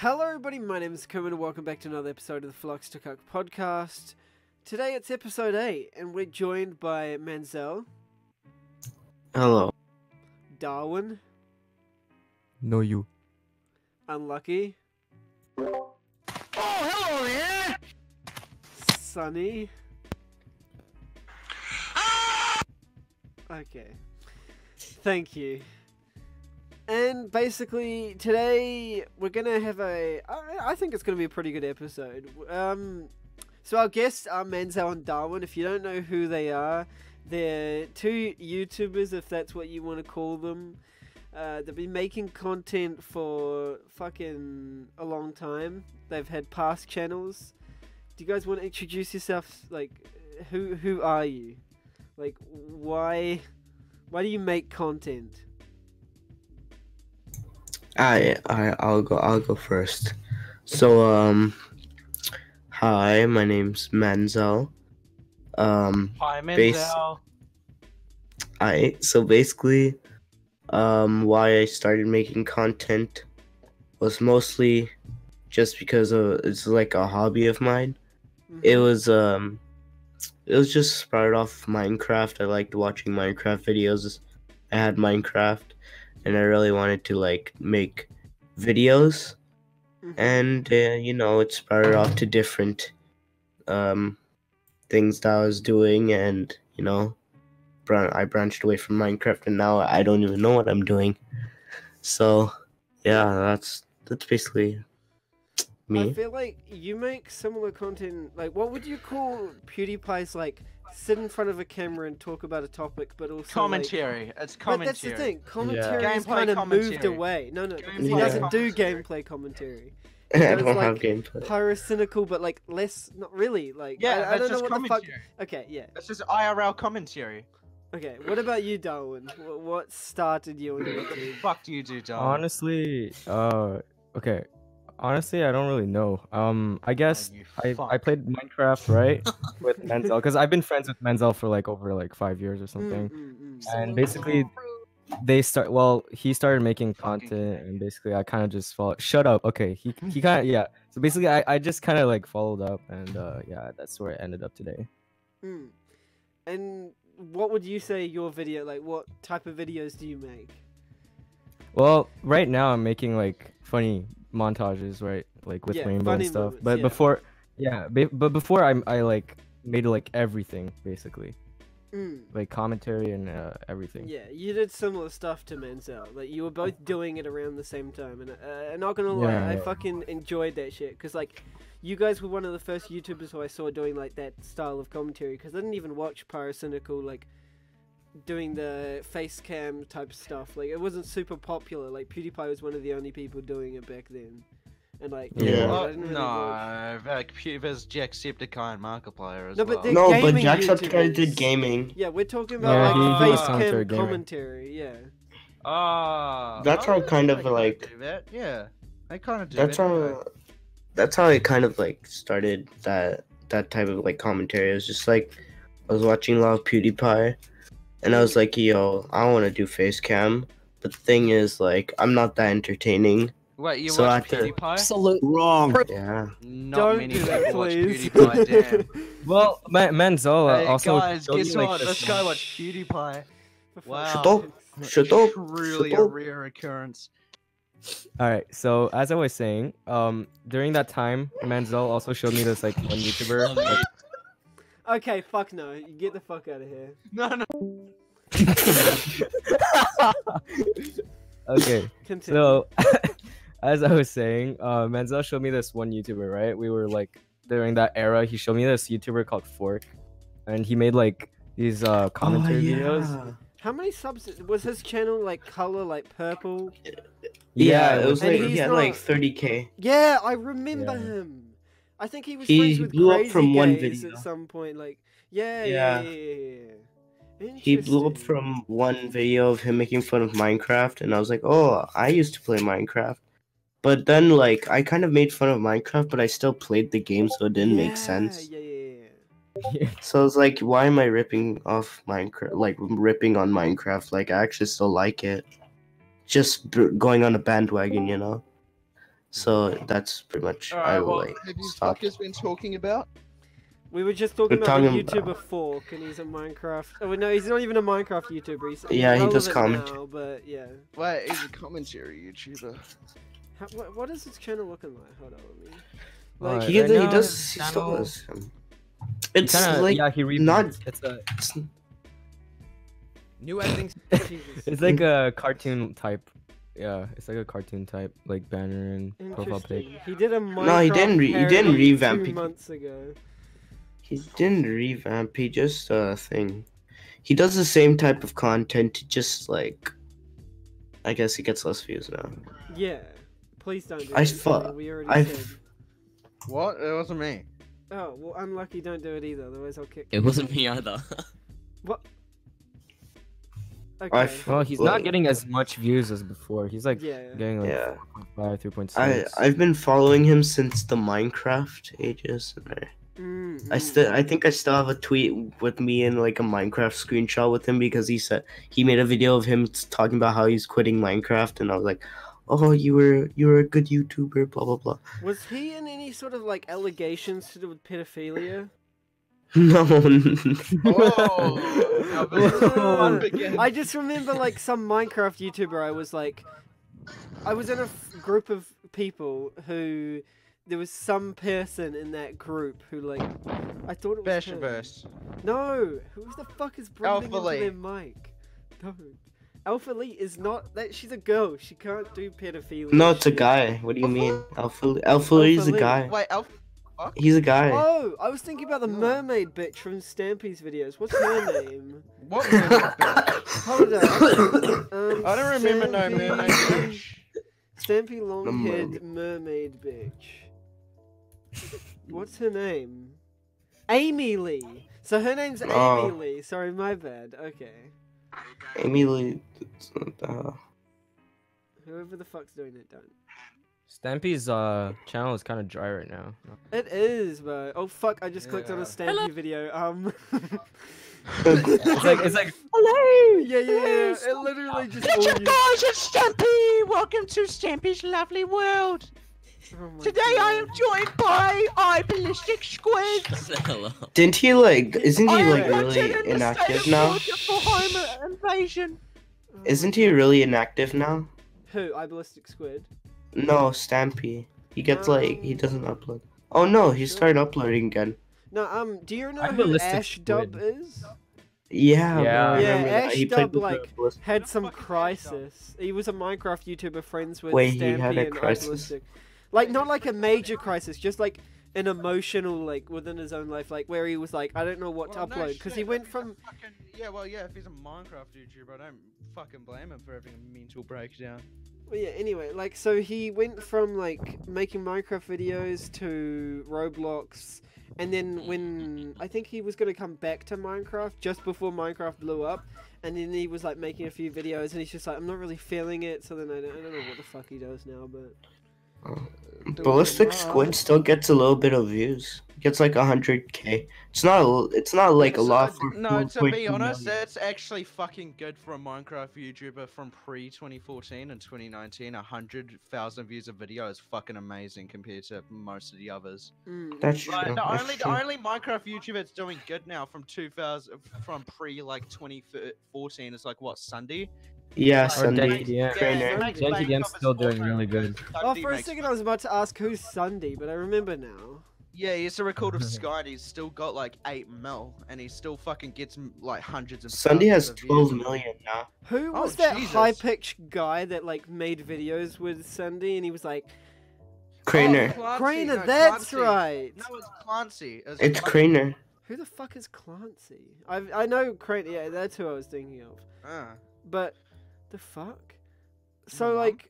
Hello everybody, my name is Kermit and welcome back to another episode of the Fluxtacuck podcast. Today it's episode 8 and we're joined by Manzel, Hello. Darwin, No, you. Unlucky, Oh, hello there! Sunny. Okay. Thank you. And basically, today we're gonna have I think it's gonna be a pretty good episode. So our guests are Manzel and Darwin. If you don't know who they are, they're two YouTubers, if that's what you want to call them. They've been making content for fucking a long time. They've had past channels. Do you guys want to introduce yourselves? Like, who are you? Like, why do you make content? I'll go first. So hi, my name's Manzel. Hi, Manzel. So basically, why I started making content was mostly just because it's like a hobby of mine. Mhm. It was just started off Minecraft. I liked watching Minecraft videos. I had Minecraft, and I really wanted to like make videos. Mhm. And it started off to different things that I was doing, and I branched away from Minecraft, and now I don't even know what I'm doing. So yeah, that's basically I me. feel like you make similar content. Like, what would you call PewDiePie's like sit in front of a camera and talk about a topic, but also Commentary. It's Like, commentary. but that's the thing. Commentary is Gameplay kind of moved commentary. away. No, because he Gameplay doesn't do commentary. gameplay commentary. I does, don't have like, gameplay. Pyrocynical, but like less. Not really. Like, Yeah, I that's don't know just what the fuck. commentary. Okay, yeah. That's just IRL commentary. Okay, what about you, Darwin? What started you on What the YouTube? fuck do you do, John? Honestly, okay. Honestly, I don't really know. I guess you I fuck. played Minecraft, right, with Menzel, because I've been friends with Menzel for like over like 5 years or something. And basically, he started making Fucking content, kidding. and basically I kind of just followed. Shut up. Okay, he kind of yeah. So basically, I just kind of like followed up, and yeah, that's where it ended up today. Mm. And what would you say your video, like, what type of videos do you make? Well, right now I'm making like funny montages, right? Like with Yeah, rainbow funny and stuff. moments, But yeah. before, yeah, but before I like made like everything basically, Mm. like commentary and everything. Yeah, you did similar stuff to Manzel. Like, you were both doing it around the same time, and not gonna lie, I Yeah. fucking enjoyed that shit. Cause like, you guys were one of the first YouTubers who I saw doing like that style of commentary. Cause I didn't even watch Pyrocynical like doing the face cam type stuff. Like, it wasn't super popular. Like, PewDiePie was one of the only people doing it back then. And like, Yeah. I didn't really watch. No, like, there's Jacksepticeye and Markiplier as No, well. but they're No, but gaming Jacksepticeye did YouTubers. gaming. Yeah, we're talking Yeah, about he like was face commentary cam gamer. commentary. Yeah. That's how kind of, like- do that. Yeah, they kind of do That's that. don't they? that's how I kind of like started that type of like commentary. It was just like I was watching a lot of PewDiePie, and I was like, yo, I want to do face cam, but the thing is, like, I'm not that entertaining. Wait, you So watch I had to- PewDiePie? Absolute Wrong. Yeah. Not Don't many do that, people watch please. PewDiePie, damn. Well, Menzel Hey also guys, showed me, guess like, what? this- This guy watched PewDiePie. Wow. Shut up. Shut up. Truly Shut a up. rare occurrence. All right, so as I was saying, during that time, Menzel also showed me this like one YouTuber. Like, Okay, fuck no. You get the fuck out of here. No, no. okay, Continue. so as I was saying, Menzel showed me this one YouTuber, right? We were like during that era. He showed me this YouTuber called Fork, and he made like these commentary videos. How many subs was his channel? Like color, like purple. Yeah, it was And like he's he had not- like 30K. Yeah, I remember Yeah. him. I think he was He friends with blew up Crazy from one Gaze video. at some point. Like, yeah. He blew up Interesting. from one video of him making fun of Minecraft, and I was like, oh, I used to play Minecraft. But then, like, I kind of made fun of Minecraft, but I still played the game, so it didn't make sense. Yeah. So I was like, why am I ripping off Minecraft? Like, ripping on Minecraft? Like, I actually still like it. Just going on a bandwagon, you know? So that's pretty much I Alright, will well, like have you stop. fuckers been talking about? We were just talking We're about the talking YouTuber about- Fork, and he's a Minecraft. Oh no, he's not even a Minecraft YouTuber. He's Yeah, he does relevant comment. now, but yeah. Wait, he's a commentary YouTuber. What is his channel looking like? Hold on, let me. Alright, Like, He, right he now, does. his He still channel- does. It's Kinda, like yeah, he reboots. not. It's a It's, New editing. Jesus. it's like a cartoon type. Yeah, it's like a cartoon type, like banner and profile page. Interesting. He did a Minecraft No, he didn't he didn't parody revamp 2 it. months ago. He didn't revamp. He just thing. He does the same type of content. Just like, I guess he gets less views now. Yeah. Please don't do I it. fu- Sonny, we already I said. What? It wasn't me. Oh, well, unlucky, don't do it either, otherwise I'll kick It wasn't me either. What? I Okay. f- Well, he's Well- not getting as much views as before. He's like Yeah. getting like Yeah, 4.5, 3.6. I've been following him since the Minecraft ages. I think I still have a tweet with me in like a Minecraft screenshot with him because he said he made a video of him talking about how he's quitting Minecraft, and I was like, "Oh, you were a good YouTuber." Blah blah blah. Was he in any sort of like allegations to do with pedophilia? No. Oh, now this is fun begins. I just remember like some Minecraft YouTuber. I was in a group of people who there was some person in that group who like I thought it was her. Fashionverse. No, who the fuck is breathing Alpha into Lee. their mic? No, Alpha Lee is not that. She's a girl. She can't do pedophilia. No, it's a shit. guy. What do you mean? Alpha Lee's a Lee. guy. Wait, Alpha. He's a guy. Oh, I was thinking about the No. mermaid bitch from Stampy's videos. What's her name? What? Stampy? Hold up. I don't remember no Stampy- mermaid bitch. Stampy long-haired mermaid. mermaid bitch. What's her name? Amy Lee. So her name's Amy Oh. Lee. Sorry, my bad. Okay. Amy Lee. Whoever the fuck's doing it, don't. Stampy's channel is kind of dry right now. It is, but oh fuck! I just clicked on a Yeah. Stampy video. It's like Hello. Yeah. It literally just. all you- guys, it's Stampy! Welcome to Stampy's lovely world. Oh my Today I am God. joined by ballistic squids. Shut the hell up. Didn't he like? Isn't I he am like wanted really in the state inactive of now? Georgia for home invasion. Oh Isn't my he really inactive now? Who? I ballistic squid. No, Stampy. He gets like he doesn't upload. Oh no, he started uploading again. No, do you know I'm who ballistic Ash Dub squid. is? Yeah, Yeah. bro, I Yeah, remember that. Ash He Dub, played with like, the Had some crisis. He was a Minecraft YouTuber friends with Wait, he Stampy had a and crisis? iBallistic. Like, not like a major crisis, just like an emotional, like, within his own life, like, where he was like, I don't know what Well, to no upload. Because shit, he went if he's a from. fucking- yeah, well, yeah, if he's a Minecraft YouTuber, I don't fucking blame him for having a mental breakdown. Well, yeah, anyway, like, so he went from, like, making Minecraft videos to Roblox, and then when, I think he was going to come back to Minecraft just before Minecraft blew up, and then he was, like, making a few videos, and he's just like, I'm not really feeling it, so then I don't know what the fuck he does now, but... Ballistic Squid still gets a little bit of views. Gets like 100K. It's not like a lot for No, to 4.2 be honest, million. that's actually fucking good for a Minecraft YouTuber from pre-2014 and 2019. 100,000 views a video is fucking amazing compared to most of the others. That's true. Like, the that's only true. the only Minecraft YouTuber that's doing good now from 2000 from pre like 2014 is like what, Sunday? Yeah, Or Sunday. Denki DM. Trainer. Denki DM's still doing really good. Oh, for a second I was about to ask who's Sunday, but I remember now. Yeah, he used to record with Sky and he's still got like 8 mil and he still fucking gets like hundreds of Sunday has thousands of 12 views. million now. Who Oh, was that Jesus. high-pitched guy that, like, made videos with Sunday, and he was like, Craner. Oh, Clancy, Craner, no, that's Clancy. right! No, it's Clancy. It's Craner. Who the fuck is Clancy? I know Craner, yeah, that's who I was thinking of. But, the fuck? So, Your mum? like,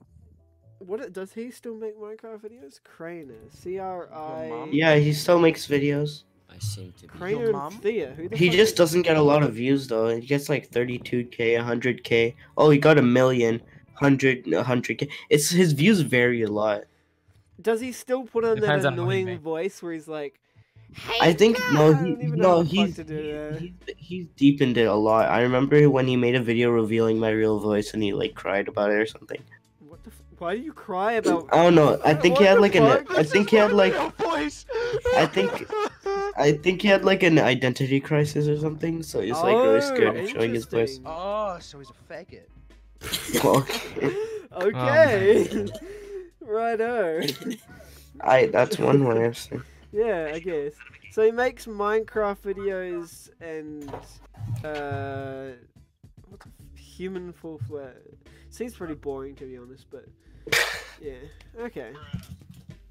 does he still make Minecraft videos? Craner, C-R-I... mum? Yeah, he still makes videos. I seem to be. Craner mum? and Thea, who the He fuck just is- doesn't get a lot of views though. He gets like 32K, 100K. Oh, he got a million, 100K. It's his views vary a lot. Does he still put on Depends that on what he annoying makes. voice where he's like, hey, I think guys," no, I don't even know no, what the fuck he's to do there. he's deepened it a lot. I remember when he made a video revealing my real voice and he like cried about it or something. Why do you cry about? I don't know. I think he What had the like fuck? I think he had like. voice. I think he had like an identity crisis or something. So he's like really scared of showing his voice. interesting. Oh, so he's a faggot. Okay. Okay. Righto. That's one way of saying. Yeah, I guess. So he makes Minecraft videos and what's human full flat? Seems pretty boring to be honest, but yeah. Okay.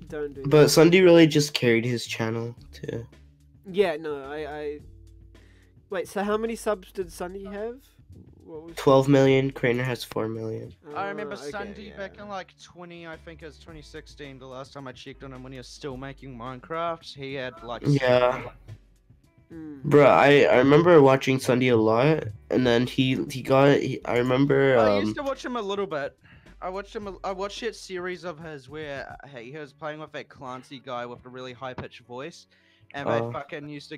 Don't do But that. Sunday really just carried his channel too. Yeah, no, I wait. So how many subs did Sunny have? What was 12 million. Craner has 4 million. I remember okay, Sunday yeah. back in like I think it was 2016, the last time I checked on him when he was still making Minecraft. He had like Yeah. Mm. Bruh, I remember watching Sunday a lot, and then I remember I used to watch him a little bit. I watched that series of his where he was playing with that Clancy guy with a really high pitched voice, and they Oh. fucking used to.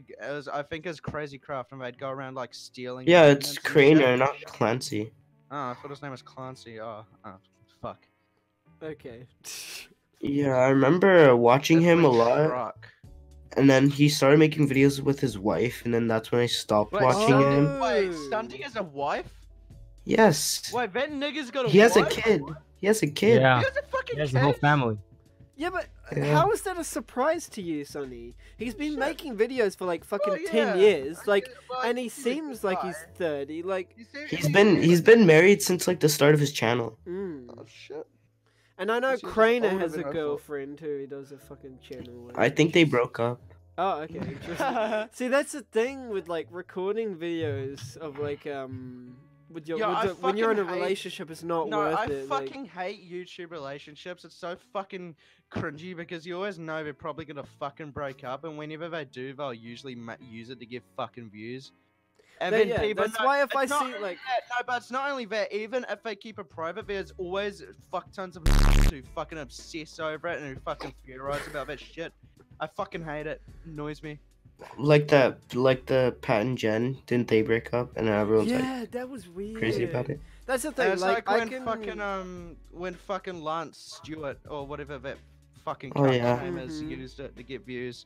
I think it was Crazy Craft, and they'd go around like stealing. yeah, it's diamonds and shit. Craner, not Clancy. Oh, I thought his name was Clancy. Oh, fuck. Okay. Yeah, I remember watching That him a boy lot, truck. and then he started making videos with his wife, and then that's when I stopped Wait, watching him. Wait, Oh. Sunday has a wife? Yes, Wait, that nigga's got a he has a wife? kid. He has a kid. Yeah, He has a fucking he has kid? the whole family. Yeah, but Yeah. how is that a surprise to you, Sonny? He's been Shit. making videos for like fucking Well, 10 yeah. years, like, Well, and he he's a seems good like he's guy. 30, like, He's been married since like the start of his channel. Oh shit. And I know He seems Craner older has a than I thought. girlfriend too. He does a fucking channel. with. I think they broke up. Oh, okay. Interesting. See, that's the thing with like recording videos of like with your, Yo, I when you're in a fucking hate- relationship, it's not No, worth I it. like- fucking hate YouTube relationships. It's so fucking cringy because you always know they're probably gonna fucking break up, and whenever they do, they'll usually use it to get fucking views. And That- then yeah, people that's know- why if it's I not see, only like- that, no, but it's not only that. Even if they keep it private, there's always fuck tons of who fucking obsess over it and who fucking theorize about that shit. I fucking hate it. Annoys me. Like the Pat and Jen, didn't they break up? And everyone's like yeah, that was weird. crazy about it. That's the And thing. it's Like, like I when can. fucking Lance Stewart or whatever that fucking Oh, cunt's yeah. name is Mhm. used it to get views.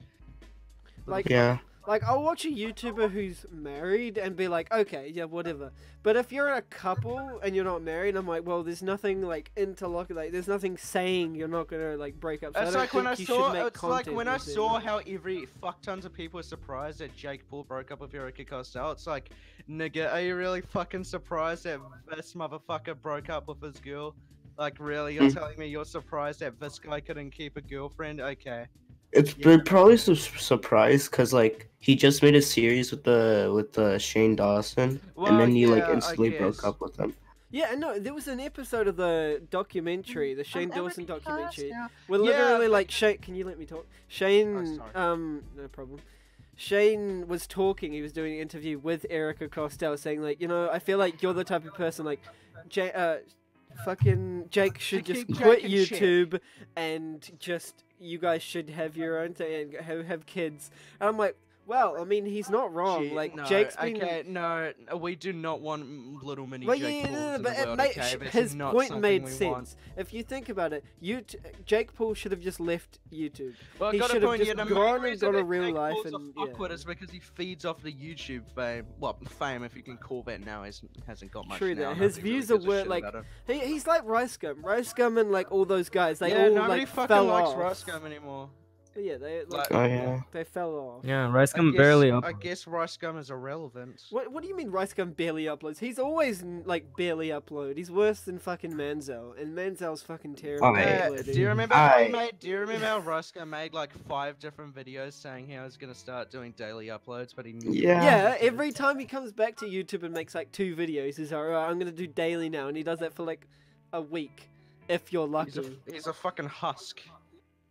Like, Yeah. Like, I'll watch a YouTuber who's married and be like, okay, yeah, whatever. But if you're a couple and you're not married, I'm like, well, there's nothing, like, like, there's nothing saying you're not gonna, like, break up. So It's I don't like when I think you saw. should make It's like content when I with them. saw how every fuck tons of people were surprised that Jake Paul broke up with Erica Costello. It's like, nigga, are you really fucking surprised that this motherfucker broke up with his girl? Like, really? You're telling me you're surprised that this guy couldn't keep a girlfriend? Okay. It's Yeah. probably surprised because like he just made a series with the Shane Dawson, Well, and then he like yeah, I instantly guess. broke up with him. Yeah, no, there was an episode of the documentary, the Shane Dawson documentary, where Yeah, literally, but- like, Shane, can you let me talk? Shane, sorry. no problem. Shane was talking, he was doing an interview with Erica Costello saying, like, you know, I feel like you're the type of person, like, fucking Jake should just Jake quit and shit. YouTube and just, you guys should have your own thing and have kids. And I'm like, well, I mean, he's not wrong. Shit, Like, no, Jake's been... Okay, no, we do not want little mini Well, Jake yeah, Pauls no, in but the world, okay? That's his not point something made we sense. want. If you think about it, Jake Paul should have just left YouTube. Well, He got a should have point, just yeah, the main gone and reason got a that real Jake life Paul's and, a yeah. fuckwit is because he feeds off the YouTube fame. Well, fame, if you can call that now, hasn't got much True now. that. His Nobody really views are gives a worth, shit like, about him. He's like Rice Gum and like all those guys. They Yeah, all nobody like fucking fell likes off. Rice Gum anymore. Yeah, they like, Oh yeah. they fell off. Yeah, Rice I Gum guess- barely up. I guess Rice Gum is irrelevant. What do you mean Rice Gum barely uploads? He's always like barely upload. He's worse than fucking Manzel, and Manzel's fucking terrible. Alright. at Do uploading. you remember how he I- made? Do you remember how Rice Gum made like 5 different videos saying he was gonna start doing daily uploads, but he never Yeah. Yeah, did it? every time he comes back to YouTube and makes like 2 videos, he's like, alright, I'm gonna do daily now, and he does that for like a week, if you're lucky. He's a fucking husk.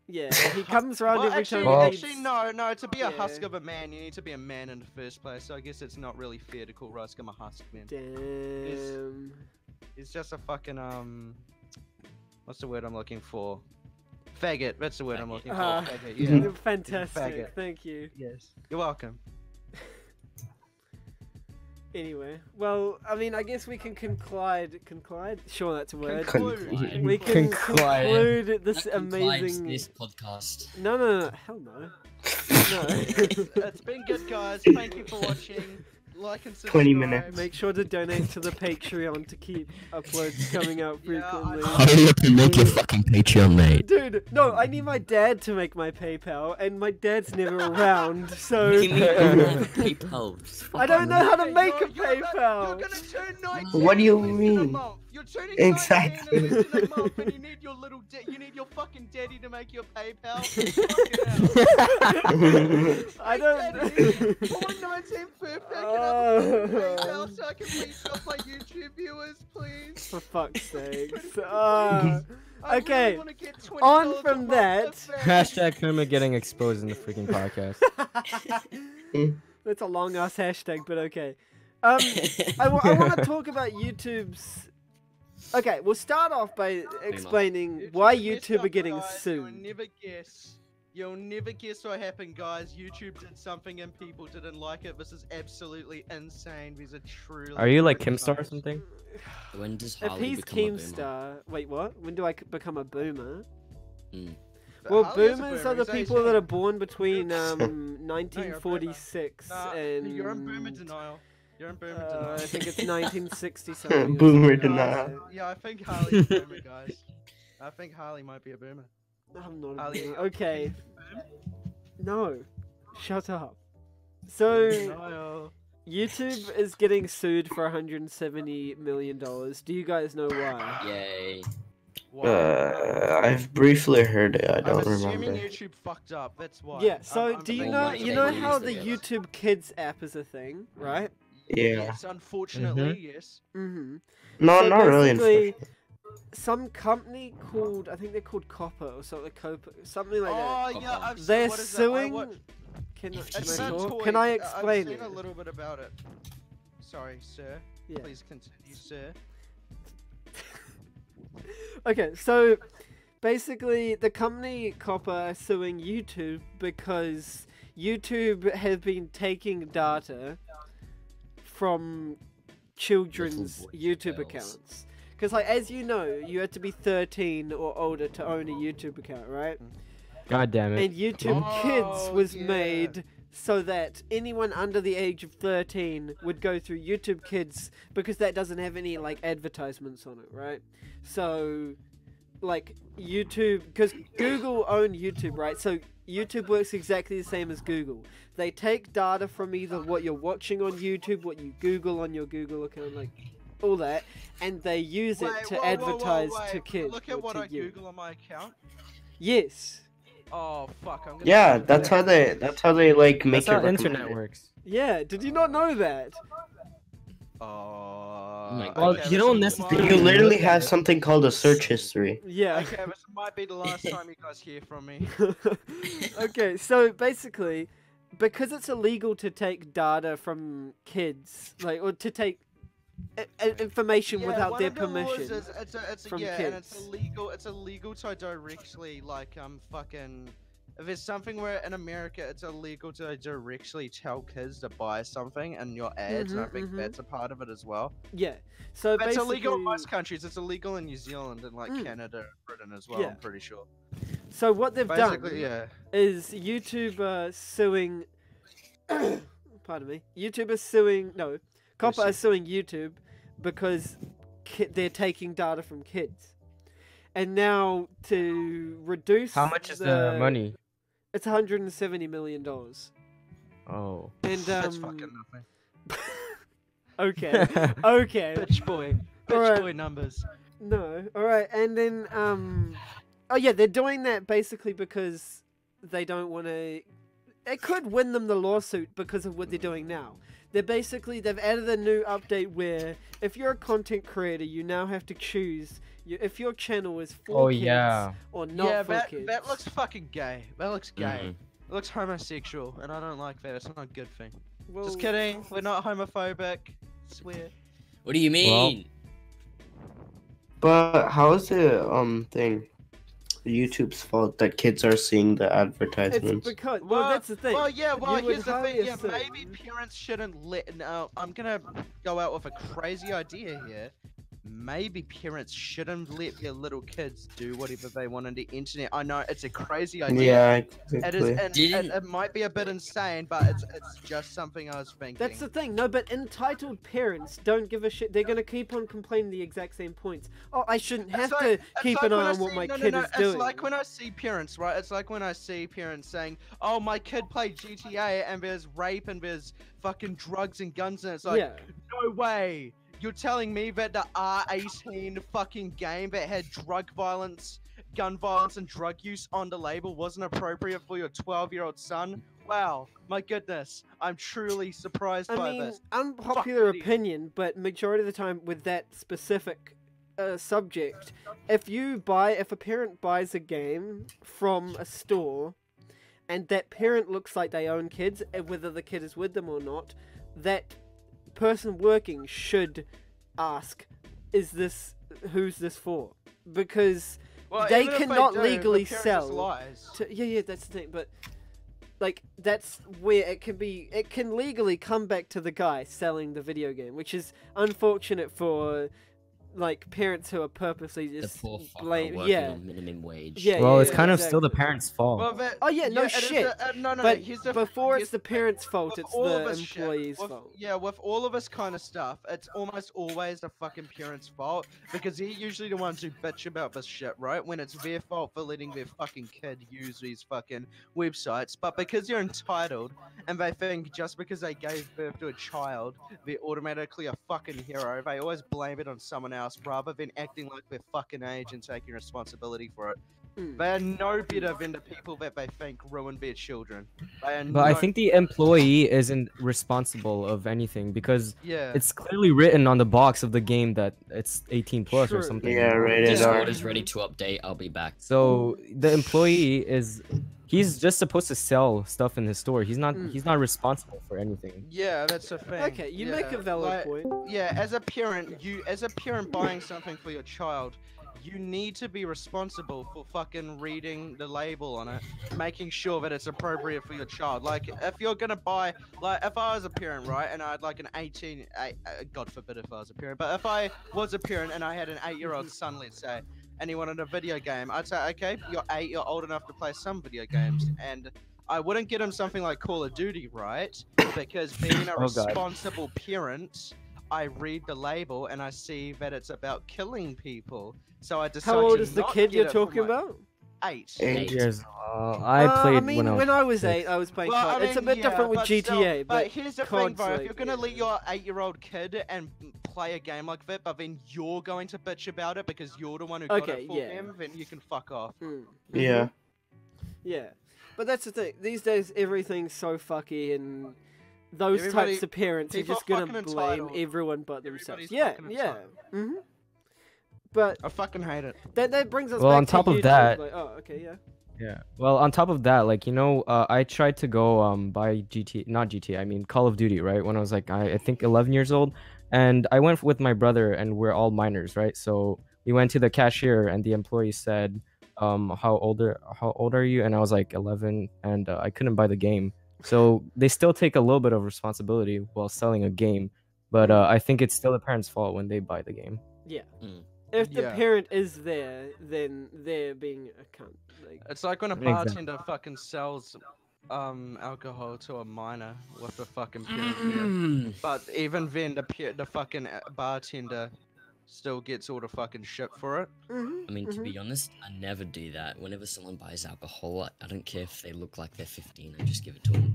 Yeah, he comes around Well, every actually, time. he actually, needs- no. To be a husk Yeah. of a man, you need to be a man in the first place. So I guess it's not really fair to call Rice Gum a husk, man. Damn. He's just a fucking what's the word I'm looking for? Faggot. That's the word I'm looking for. Ah. Faggot. Mhm. Yeah. Fantastic. Faggot. Thank you. Yes. You're welcome. Anyway, well, I mean, I guess we can conclude. Sure, that's a word. Conclude. We can Conclude. conclude this That concludes amazing. this podcast. No, hell no. No. It's been good, guys. Thank you for watching. Like and subscribe. 20 minutes. Make sure to donate to the Patreon to keep uploads coming out Yeah, I frequently. Hurry up and make your fucking Patreon, mate. Dude, no, I need my dad to make my PayPal, and my dad's never around, so Give me PayPal. I don't know how to Hey, make a you're PayPal. gonna turn 19 What do you in less than a mean? month. You're turning Exactly. 19 in less than a month, and you need your you need your fucking daddy to make your PayPal. Fucking hell. I don't. Born 19 perfect, and I'm PayPal so I can reach out my YouTube viewers, please. For fuck's sake. I Okay, really wanna get $20 on a from month that- for free. Hashtag Kermit getting exposed in the freaking podcast. That's a long ass hashtag, but okay. I want to talk about YouTube's. Okay, we'll start off by explaining why messed YouTube up, are getting guys. sued. You'll never guess what happened, guys. YouTube did something and people didn't like it. This is absolutely insane. These are truly. Are you like good Kimstar or times. something? When does If Harley he's become a boomer? Keemstar, wait, what? When do I become a boomer? But Well, Harley is a boomers boomer, are the he's people that are born between boomer. 1946 Nah, and. you're in boomer denial. You're in boomer I denial. think it's 1960 something. or Boomer something. denial. Yeah, I think Harley's a boomer, guys. I think Harley might be a boomer. I'm not a Ali, boomer. are you Okay. boom? No. Shut up. So, Denial. YouTube is getting sued for $170 million. Do you guys know why? Yay. Wow. I've briefly heard it. I I'm don't assuming remember. YouTube fucked up. That's why. Yeah, so I'm do you thinking know like you they know use how it, the yes. YouTube Kids app is a thing, right? Yeah. Yes, unfortunately, yes. Mm-hmm. No, So not really. basically, some company called, I think they're called Copper or something, something like that. Oh yeah, I've They're seen, what is it? suing. I watched, Can I it's that talk? toy. Can I I've explain seen it? a little bit about it. Sorry, sir. Yeah. Please continue, sir. Okay, so basically, the company Copper are suing YouTube because YouTube have been taking data from children's Little boys' YouTube girls. accounts. Because, like, as you know, you have to be 13 or older to own a YouTube account, right? God damn it. And YouTube Oh, Kids was yeah. made so that anyone under the age of 13 would go through YouTube Kids because that doesn't have any like advertisements on it, right? So like YouTube, because Google own YouTube, right? So YouTube works exactly the same as Google. They take data from either what you're watching on YouTube, what you Google on your Google account, like all that, and they use it Wait, to whoa, whoa, advertise whoa, to wait. kids. Look at or what to I you. Google on my account. Yes. Oh fuck! I'm gonna. Yeah, that's how they like make That's how it internet recommended. works. Yeah. Did you not know that? my God. Well, okay, you this don't might- necessarily- You literally have something called a search history. Yeah. Okay, this might be the last time you guys hear from me. Okay, so basically, because it's illegal to take data from kids, like, or to take information Yeah, without one their of the laws permission. is it's from yeah, and it's kids. illegal. It's illegal to directly like fucking. If there's something where in America it's illegal to directly tell kids to buy something in your ads, and I Mhm, think mhm. that's a part of it as well. Yeah. So But it's basically, illegal in most countries. It's illegal in New Zealand and like Mm. Canada, and Britain as well. Yeah. I'm pretty sure. so what they've done Basically, yeah. is YouTube suing. Pardon me. YouTube is suing. No, Copper see. is suing YouTube because they're taking data from kids, and now to reduce. How much is the money? It's $170 million. Oh. And That's fucking nothing. okay, okay, Bitch boy. Alright. Bitch boy numbers. no, all right, and then oh yeah, they're doing that basically because they don't want to. It could win them the lawsuit because of what they're doing now. They've added a new update where if you're a content creator, you now have to choose if your channel is for Oh kids yeah. or not Yeah, for kids. that looks fucking gay. That looks gay. Mhm. It looks homosexual, and I don't like that. It's not a good thing. Well, Just kidding. We're not homophobic. Swear. What do you mean? But how is the thing? YouTube's fault that kids are seeing the It's advertisements. because that's the thing. Well, yeah, well, You would here's the hardly thing. Yeah, assume- maybe parents shouldn't let. Now, I'm gonna go out with a crazy idea here. Maybe parents shouldn't let their little kids do whatever they want on the internet. I know it's a crazy idea. Yeah, It is, exactly. and Didn't- it might be a bit insane, but it's just something I was thinking. That's the thing. No, but entitled parents don't give a shit. They're gonna keep on complaining the exact same points. Oh, I shouldn't have It's to like- keep it's an like when eye I on what see- my no, kid no, is doing. It's like when I see parents, right? It's like when I see parents saying, "Oh, my kid played GTA and there's rape and there's fucking drugs and guns," and it's like, yeah. no way. You're telling me that the R18 fucking game that had drug violence, gun violence, and drug use on the label wasn't appropriate for your 12-year-old son? Wow, my goodness. I'm truly surprised I by mean, this. unpopular Fuck idiot. opinion, but majority of the time with that specific subject, if a parent buys a game from a store, and that parent looks like they own kids, whether the kid is with them or not, that person working should ask, who's this for? Because Well, they even if cannot do, legally the parent just sell lies. yeah, that's the thing, but like that's where it can legally come back to the guy selling the video game, which is unfortunate for like parents who are purposely The just poor fucker blame. working Yeah, on minimum wage. Yeah, Well, yeah, it's kind of still the exactly. parents' fault. Well, that, Oh, yeah, no it is shit. no, but here's the, before here's it's the thing. parents' fault, With it's all of the us shit, employee's with- fault. Yeah, with all of this kind of stuff, it's almost always the fucking parents' fault because they're usually the ones who bitch about this shit, right? When it's their fault for letting their fucking kid use these fucking websites, but because they're entitled and they think just because they gave birth to a child, they're automatically a fucking hero, they always blame it on someone else rather than acting like they're fucking age and taking responsibility for it. Mm. They are no better than the people that they think ruined their children. They are But I no- think the employee isn't responsible of anything because yeah. it's clearly written on the box of the game that it's 18 plus or True. something. Yeah, rated Discord R. is ready to update. I'll be back. So the employee he's just supposed to sell stuff in his store. He's not responsible for anything. Yeah, that's a thing. Okay, you make a valid like, point. Yeah, as a parent buying something for your child, you need to be responsible for fucking reading the label on it, making sure that it's appropriate for your child. Like, if you're gonna buy, like, if I was a parent, right, and I had like an 18, God forbid if I was a parent, but if I was a parent and I had an 8-year-old son, let's say, and he wanted a video game, I'd say, okay, you're 8, you're old enough to play some video games, and I wouldn't get him something like Call of Duty, right? Because being a Oh, God. responsible parent, I read the label and I see that it's about killing people. So I decide How old to is the not kid get you're it for talking my- about? 8. 8. Years. I played I mean, when I was 8, I was playing Well, COD. I It's a mean, bit yeah, different with but GTA, still, but here's the COD's thing, bro. If like- you're gonna let your 8-year-old kid and play a game like that, but then you're going to bitch about it because you're the one who got Okay, it for yeah. him, then you can fuck off. Mm. Yeah. Yeah, but that's the thing. These days, everything's so fucky, and those Everybody- types of parents are people just are gonna fucking blame entitled. everyone but themselves. Everybody's Yeah, fucking yeah. entitled. Mhm. But I fucking hate it. that brings us Well, back on to top of YouTube, that- like, oh, okay, yeah. Yeah. Well, on top of that, like I tried to go buy not GTA, I mean Call of Duty, right? When I was like I think 11 years old, and I went with my brother, and we're all minors, right? So we went to the cashier, and the employee said, how old are you? And I was like 11, and I couldn't buy the game. So they still take a little bit of responsibility while selling a game, but I think it's still the parents' fault when they buy the game. Yeah. Mm. If the Yeah. parent is there, then they're being a cunt. Like, It's like when a Exactly. bartender fucking sells alcohol to a minor with the fucking parent there. Mm. But even then, the fucking bartender still gets all the fucking shit for it. mhm, I mean, to mhm. be honest, I never do that. Whenever someone buys alcohol, I don't care if they look like they're 15. I just give it to them.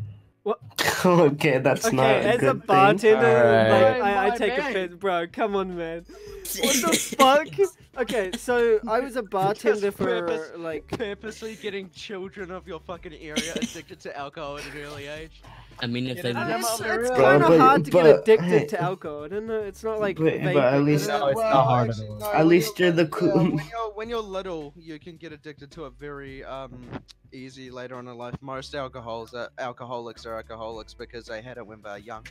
Okay, that's Okay, not a as a good thing. bartender, Alright. like, I My take man. offense, bro. Come on, man. What the fuck? Okay, so I was a bartender for purpose- like. Purposely getting children of your fucking area addicted to alcohol at an early age. I mean, if Get they it look out of It's, my it's Bro, kind of but- hard to get but, addicted hey. to alcohol. I don't know. It's not like But vaping. at least- No, it's not hard at all. At least you're the cool- When you're little, you can get addicted to it very easy later on in life. Most alcoholics are alcoholics because they had it when they're young.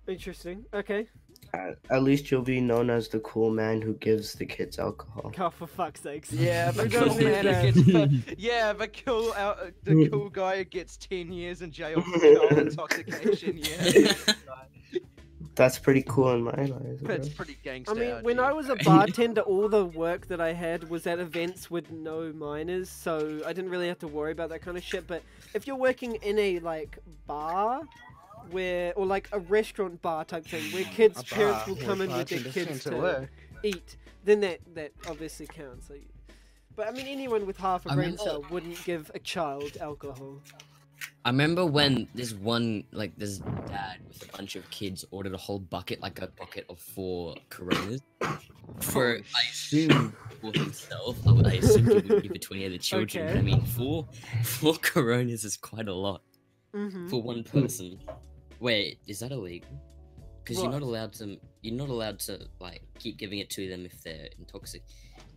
Interesting. Okay. At least you'll be known as the cool man who gives the kids alcohol. Oh, for fuck's sakes. Yeah, We the don't cool need man that. who gets the cool guy who gets 10 years in jail for child intoxication. Yeah, That's pretty cool in my eyes. that's bro. pretty gangster. I mean, out when here. I was a bartender, all the work that I had was at events with no minors, so I didn't really have to worry about that kind of shit. But if you're working in a like bar, or like a restaurant bar type thing, where kids' A parents bar will where come in with their bartenders kids tend to to work. eat, then that obviously counts. Like, but I mean, anyone with half a I brain remember- cell wouldn't give a child alcohol. I remember when this dad with a bunch of kids ordered a whole bucket, like a bucket of 4 Coronas. For I assume for himself. I assume he would give it to any of the children. Okay. But I mean, four Coronas is quite a lot Mm-hmm. for one person. Wait, is that illegal? Because you're What? not allowed to. You're not allowed to like keep giving it to them if they're intoxicated.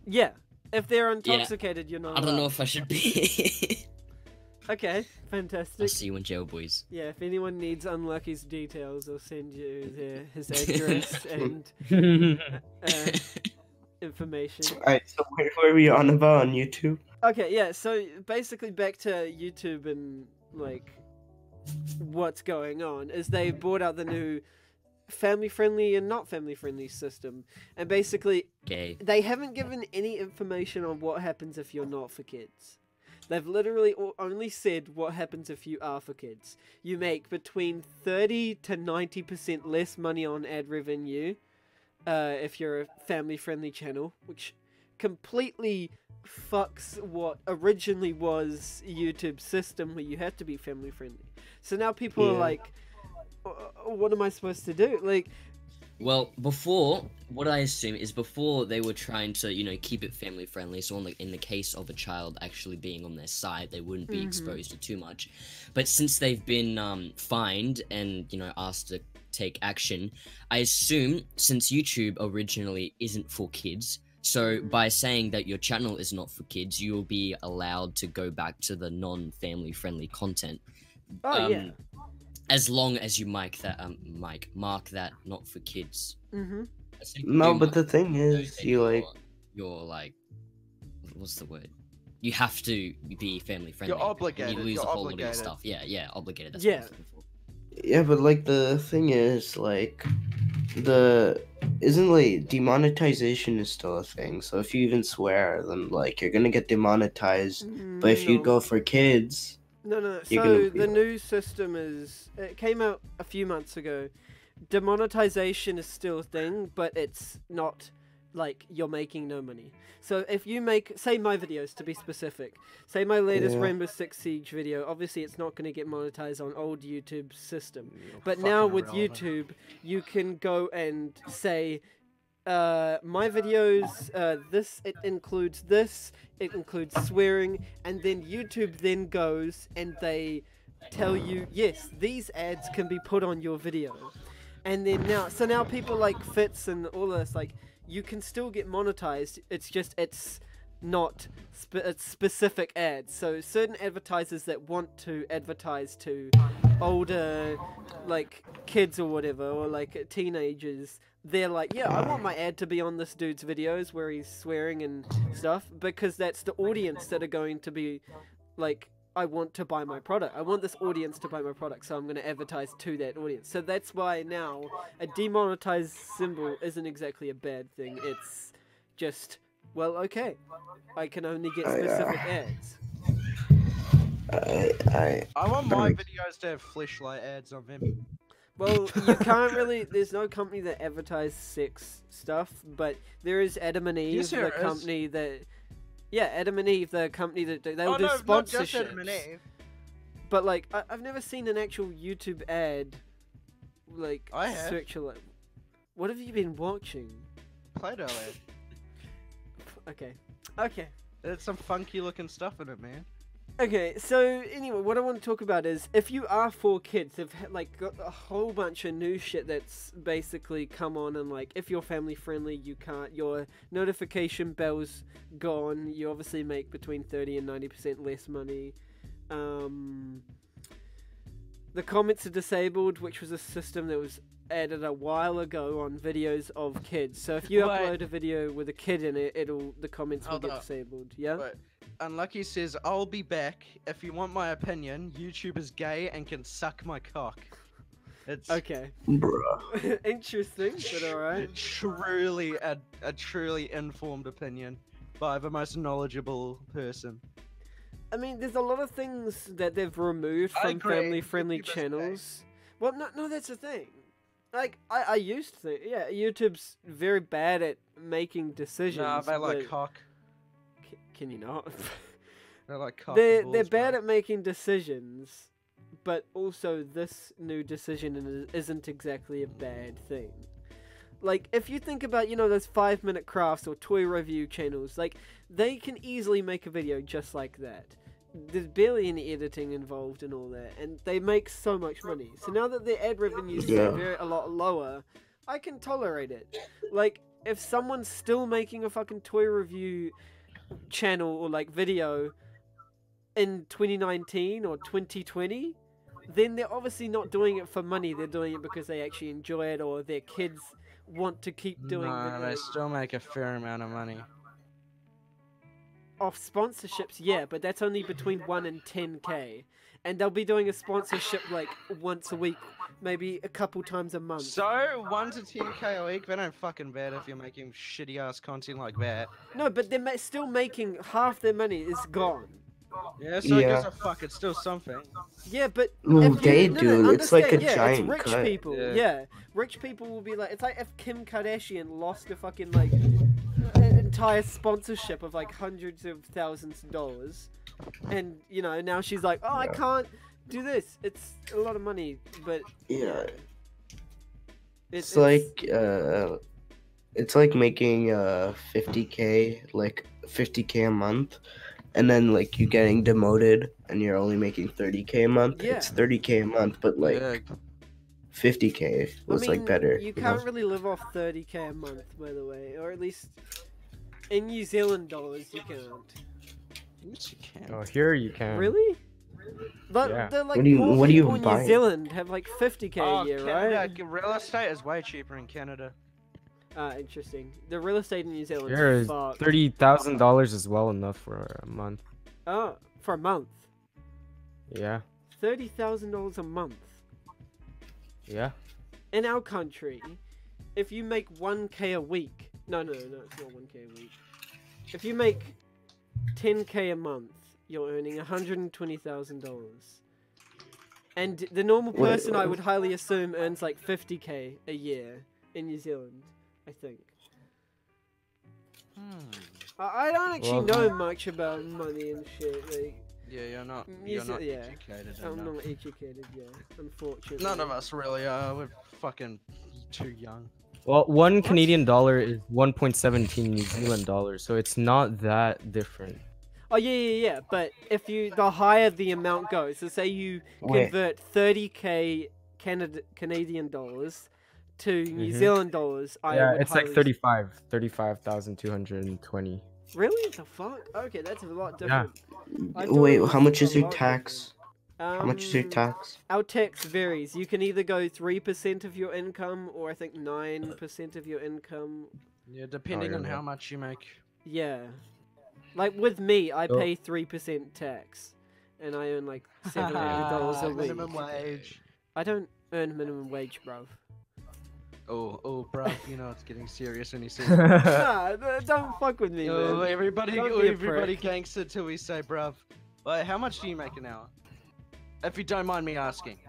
Yeah, if they're intoxicated, you're not. I don't know allowed. if I should be. Okay, I'll fantastic. see you in jail, boys. Yeah, if anyone needs Unlucky's details, I'll send you his address and uh, information. Alright, so where were we on about on YouTube? Okay, yeah, so basically back to YouTube and, like, what's going on is they brought out the new family-friendly and not family-friendly system. And basically, Gay. they haven't given any information on what happens if you're not for kids. They've literally only said what happens if you are for kids. You make between 30 to 90% less money on ad revenue if you're a family-friendly channel, which completely fucks what originally was YouTube's system where you had to be family-friendly. So now people are Yeah. like, what am I supposed to do? Like, Well, before, what I assume is before they were trying to, keep it family friendly. So, in the case of a child actually being on their side, they wouldn't be exposed to too much. But since they've been fined and asked to take action, I assume since YouTube originally isn't for kids, so by saying that your channel is not for kids, you'll be allowed to go back to the non-family friendly content. oh yeah. As long as you mark that not for kids. Mm-hmm. I think No, you but might the thing know is, that you're like, what's the word? You have to be family friendly. and obligated, You lose you're a whole lot of obligated. stuff. Yeah, obligated. That's Yeah. what I was looking for. yeah, but like the thing is, like, isn't like demonetization is still a thing. So if you even swear, then like you're gonna get demonetized. But if you No. go for kids, No. You're So gonna be the like- new system it came out a few months ago. Demonetization is still a thing, but it's not like you're making no money. So if you make, say my videos to be specific, say my latest Yeah. Rainbow Six Siege video, obviously it's not going to get monetized on old YouTube system. You're But now fucking with irrelevant. YouTube, you can go and say, my videos, it includes this, it includes swearing, and then YouTube then goes and they tell you, yes, these ads can be put on your video. And then now people like Fitz and all this, like, you can still get monetized, it's not it's specific ads. So certain advertisers that want to advertise to older, like, kids or whatever, or like teenagers, they're like, yeah, I want my ad to be on this dude's videos where he's swearing and stuff, because that's the audience that are going to be like, I want to buy my product. I want this audience to buy my product, so I'm going to advertise to that audience. So that's why now a demonetized symbol isn't exactly a bad thing. It's just, well, okay, I can only get specific ads. I want my videos to have fleshlight ads on them. Well, you can't really. There's no company that advertises sex stuff, but there is Adam and Eve, Yes, there the is. company that. Yeah, Adam and Eve, the company that they'll Oh do no, not just sponsorships. Adam and Eve. But like, I've never seen an actual YouTube ad. Like, I have. sexual. What have you been watching? Play-Doh ad. Okay. There's some funky looking stuff in it, man. Okay, so anyway, what I want to talk about is if you are for kids, they've like got a whole bunch of new shit that's basically come on, and like if you're family friendly, you can't. Your notification bell's gone. You obviously make between 30 and 90% less money. The comments are disabled, which was a system that was added a while ago on videos of kids. So if you Wait. upload a video with a kid in it, the comments will Hold get up. disabled. Yeah. Wait. Unlucky says, I'll be back. If you want my opinion, YouTube is gay and can suck my cock. It's Okay. Bruh. Interesting, but alright. truly a truly informed opinion by the most knowledgeable person. I mean, there's a lot of things that they've removed I from agree. family-friendly YouTube is channels. Well, no, that's the thing. Like, I used to think, yeah, YouTube's very bad at making decisions. Nah, they like but- cock. Can you not? They like cock. they're and they're balls, bad bro. at making decisions, but also this new decision isn't exactly a bad thing. Like, if you think about, those 5-minute crafts or toy review channels, like, they can easily make a video just like that. There's barely any editing involved and all that, and they make so much money. So now that their ad revenues Yeah. are a lot lower, I can tolerate it. Like, if someone's still making a fucking toy review channel or, like, video in 2019 or 2020, then they're obviously not doing it for money. They're doing it because they actually enjoy it, or their kids want to keep doing Nah, they the still make a fair amount of money. off sponsorships. Yeah, but that's only between 1 and 10k, and they'll be doing a sponsorship like once a week, maybe a couple times a month. So 1 to 10k a week, they don't fucking bad if you're making shitty ass content like that. No, but they're still making half their money is gone. Yeah, so it Yeah. gives a fuck. It's still something. Yeah, but Well, if you- they no, do. no, It's like a understand, yeah, giant it's rich cut. people. Yeah. Yeah, rich people will be like, it's like if Kim Kardashian lost a fucking like an entire sponsorship of like hundreds of thousands of dollars, and now she's like, oh, I Yeah. can't do this. It's a lot of money, but Yeah. it's It's like making 50k, like 50k a month, and then like you getting demoted and you're only making 30k a month. Yeah. It's 30k a month, but like Yeah. 50k was I mean, like better. You know? can't really live off 30k a month, by the way, or at least in New Zealand dollars you can't. Yes, you can. Oh, here you can. Really? But Yeah. the like What do you- poor what do you people in New buy? Zealand have like 50k Oh, a year, Canada, right? real estate is way cheaper in Canada. Interesting. The real estate in New Zealand Here is is fucked. $30,000 is well enough for a month. Oh, for a month. Yeah. $30,000 a month. Yeah. In our country, if you make 1k a week, no, it's not 1k a week. If you make 10k a month, you're earning $120,000. And the normal Wait, person, I would highly assume, earns like 50k a year in New Zealand, I think. I don't actually Well, know much about money and shit. Like, Yeah, you're not yeah. educated I'm enough. not educated, yeah, unfortunately. None of us really are. We're fucking too young. Well, one Canadian dollar is 1.17 New Zealand dollars, so it's not that different. Oh yeah. But if the higher the amount goes, so say you Wait. convert 30k Canadian dollars to New Mhm. Zealand dollars, I Yeah, would it's like highly 35,220. Really? The fuck? Okay, that's a lot Yeah. different. I thought Wait, it was how much is a your lot tax? How much is your Um, tax? Our tax varies. You can either go 3% of your income, or I think 9% of your income. Yeah, depending yeah, on yeah. how much you make. Yeah. Like with me, I So- pay 3% tax, and I earn like $700 a week. Minimum wage. I don't earn minimum wage, bro. Oh, bro, you know it's getting serious when you say. Nah, don't fuck with me, Oh, man. everybody, Don't be a everybody prick. gangster till we say, bruv. Wait, how much do you make an hour? If you don't mind me asking.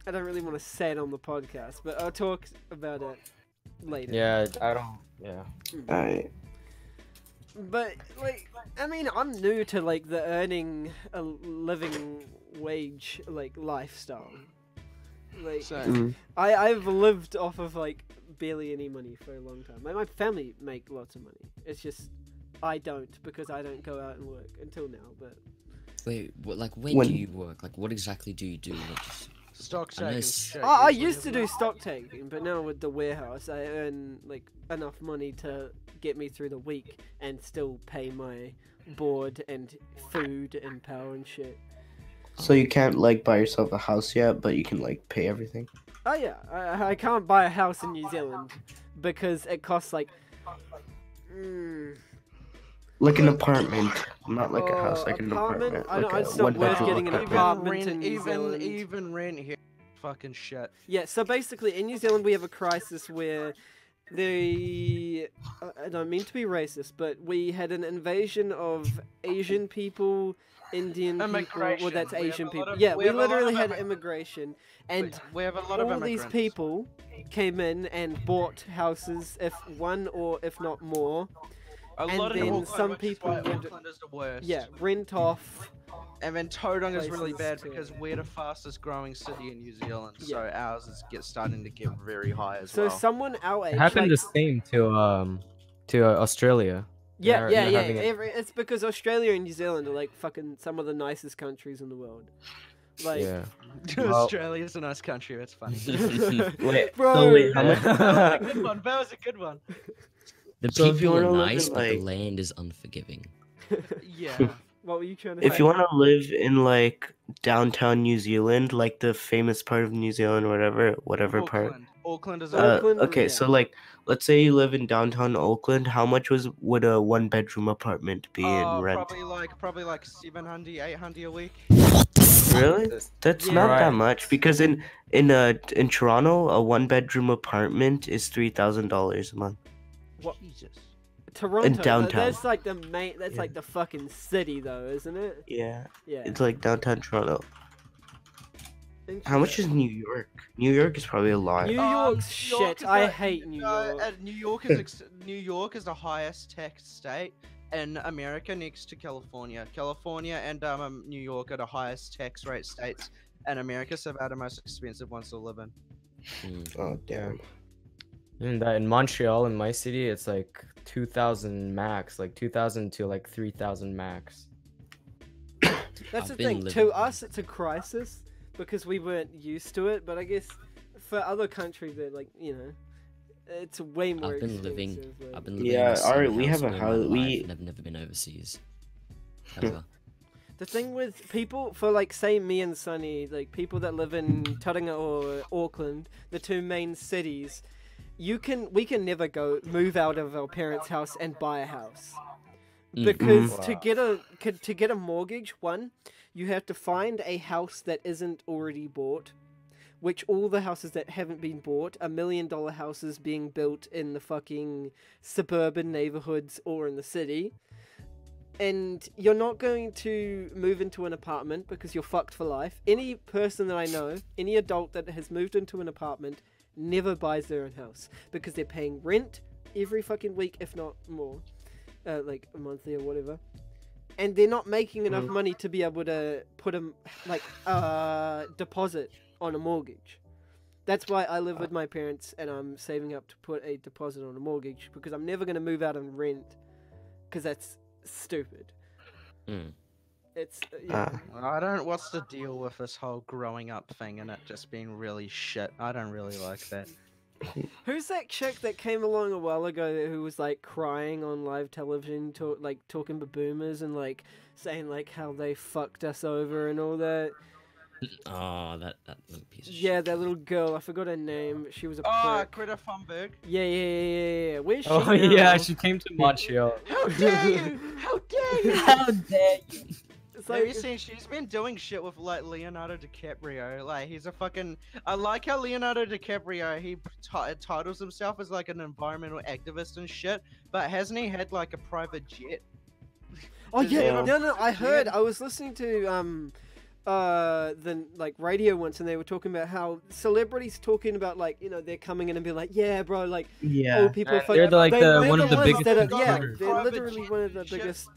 I don't really want to say it on the podcast, but I'll talk about it later. Yeah, I don't. Yeah. Alright. But like, I mean, I'm new to like the earning a living wage like lifestyle. Like, So, Mm. I've lived off of like barely any money for a long time. Like, my family make lots of money. It's just I don't, because I don't go out and work until now. But Wait, what, like when When- do you work? Like what exactly do you do? Like, stock I know taking s- shit. I usually, used to isn't do it? stock taking, but now with the warehouse, I earn like enough money to get me through the week and still pay my board and food and power and shit. So you can't like buy yourself a house yet, but you can like pay everything. Oh yeah, I can't buy a house in New Zealand because it costs like. Like an apartment, not like a house, Oh, like an apartment? apartment. I don't- Like it's a not one worth bedroom getting an apartment. apartment in New even Zealand. even rent here, fucking shit. Yeah, so basically in New Zealand we have a crisis where I don't mean to be racist, but we had an invasion of Asian people, Indian people. Well, Immigration. that's We have Asian a lot people. of- Yeah, we we have a lot literally of had immi- immigration, and We have a lot of all these immigrants. people came in and bought houses, if one or if not more. A and lot in then Auckland, some which is people why would- Auckland is the worst. Yeah, rent off. And then Tauranga is really places bad to- because we're the fastest growing city in New Zealand, Yeah. so ours is starting to get very high as So well. someone our age, It happened like, the same to Australia. yeah, They're yeah. having it- It's because Australia and New Zealand are like fucking some of the nicest countries in the world. Like, Yeah. Well- Australia's a nice country. It's funny. Wait, Bro. so wait, how much? That was a good one. That was a good one. The So if you people are wanna live in, nice, but the like- land is unforgiving. Yeah. what were you trying to If say? you want to live in like downtown New Zealand, like the famous part of New Zealand, whatever part. Auckland. Auckland is Auckland, Okay, yeah. so like, let's say you live in downtown Auckland. How much would a one bedroom apartment be in rent? probably like 700, 800 a week. Really? That's Yeah. not that Right. much because in Toronto, a one bedroom apartment is $3,000 a month. Jesus. Toronto. downtown. That's like the main. That's Yeah. like the fucking city, though, isn't it? Yeah, Yeah. it's like downtown Toronto. How much is New York? New York is probably a lot. New York's New York shit. is I the- hate New York. New York is New York is the highest tax state in America next to California. California and New York are the highest tax rate states in America, so they're the most expensive ones to live in. Mm. Oh damn. And that in Montreal, in my city, it's like 2,000 max, like 2,000 to like 3,000 max. That's the I've been thing. living- To us, it's a crisis because we weren't used to it. But I guess for other countries, they're like, it's way more I've been living. expensive, like- I've been living. Yeah, in the same alright, we house have a all my house- life, we- and I've never been overseas. Ever. The thing with people, for like, say me and Sunny, like people that live in Tauranga or Auckland, the two main cities, we can never move out of our parents' house and buy a house. Mm. Because to get a mortgage, one, you have to find a house that isn't already bought, which all the houses that haven't been bought are $1 million houses being built in the fucking suburban neighborhoods or in the city. And you're not going to move into an apartment because you're fucked for life. Any person that I know, any adult that has moved into an apartment, never buys their own house because they're paying rent every fucking week, if not more, like a monthly or whatever. And they're not making enough money to be able to put a deposit on a mortgage. That's why I live with my parents and I'm saving up to put a deposit on a mortgage because I'm never going to move out and rent because that's stupid. Mm. It's yeah. I don't. What's the deal with this whole growing up thing and it just being really shit? I don't really like that. Who's that chick that came along a while ago who was like crying on live television, talking to boomers and like saying like how they fucked us over and all that? Oh, that little piece of Yeah, shit. that little girl. I forgot her name. She was a Oh, prick. Greta Thunberg. Yeah. Where's she? Oh now? yeah, she came to Montreal. How dare you? How dare you? How dare you? It's Have like you seen? She's been doing shit with like Leonardo DiCaprio. Like he's a fucking. I like how Leonardo DiCaprio he titles himself as like an environmental activist and shit. But hasn't he had like a private jet? oh Does yeah, he have a no. I private heard. jet? I was listening to the like radio once, and they were talking about how celebrities talking about like they're coming in and being like, yeah, bro, like Yeah. old people. are They're fucking- like they're one of the ones biggest that are- yeah, contributors. they're Private literally jet one of the and shit. biggest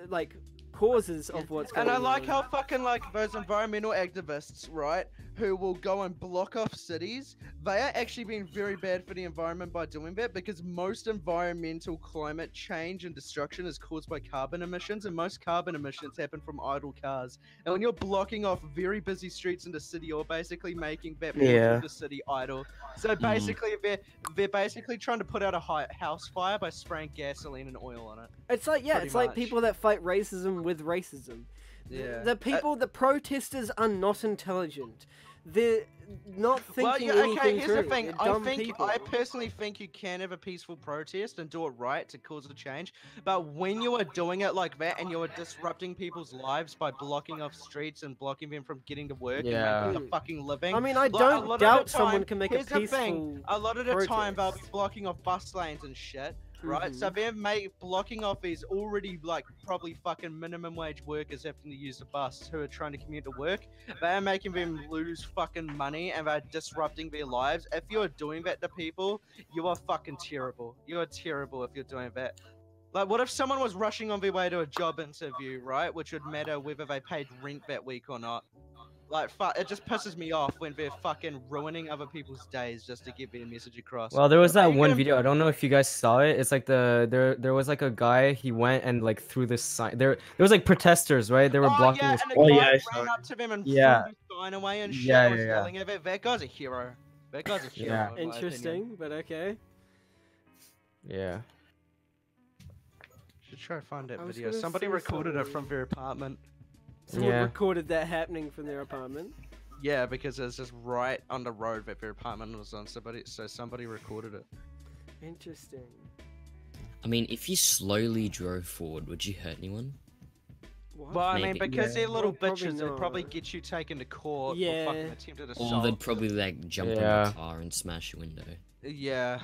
like causes of what's going And on. I like how fucking like those environmental activists, right, who will go and block off cities, they are actually being very bad for the environment by doing that because most environmental climate change and destruction is caused by carbon emissions, and most carbon emissions happen from idle cars. And when you're blocking off very busy streets in the city, you're basically making that portion Yeah. of the city idle. So basically, they're basically trying to put out a house fire by spraying gasoline and oil on it. It's like pretty it's like much. people that fight racism with racism. Yeah. The people, the protesters are not intelligent. They're not Well, thinking yeah, okay, anything here's through. the thing. They're dumb people. I personally think you can have a peaceful protest and do it right to cause a change. But when you are doing it like that and you are disrupting people's lives by blocking off streets and blocking them from getting to work Yeah. and making a fucking living. I mean, I like, a don't lot of doubt the someone time- can make a here's the peaceful thing, a lot of the time they'll be protest. blocking off bus lanes and shit. Right, so Mhm. they're blocking off these already like probably fucking minimum wage workers having to use the bus who are trying to commute to work. They're making them lose fucking money and they're disrupting their lives. If you're doing that to people, you are fucking terrible. You are terrible if you're doing that. Like, what if someone was rushing on their way to a job interview, right? Which would matter whether they paid rent that week or not. Like, it just pisses me off when they're fucking ruining other people's days just to get their message across. Well, there was Are that you one gonna- video. I don't know if you guys saw it. It's like there was like a guy. He went and like threw this sign. There was like protesters, right? They were blocking yeah, this. and a Oh, guy yeah, I saw ran it. up to them and Yeah. threw the sign away and shit. Yeah, and was yeah, yeah. yelling at it. That guy's a hero. That guy's a hero. Yeah. in my opinion. Interesting, but okay. Yeah. Should try to find that I was video. gonna Somebody say recorded it something. from their apartment. Someone Yeah. recorded that happening from their apartment. Yeah, because it's just right on the road that their apartment was on. So somebody recorded it. Interesting. I mean, if you slowly drove forward, would you hurt anyone? What? Well, I mean, Maybe. because Yeah. they're little Well, probably bitches, it'll probably not. get you taken to court Yeah. for fucking attempted Or assault. they'd probably like jump in Yeah. your car and smash your window. Yeah,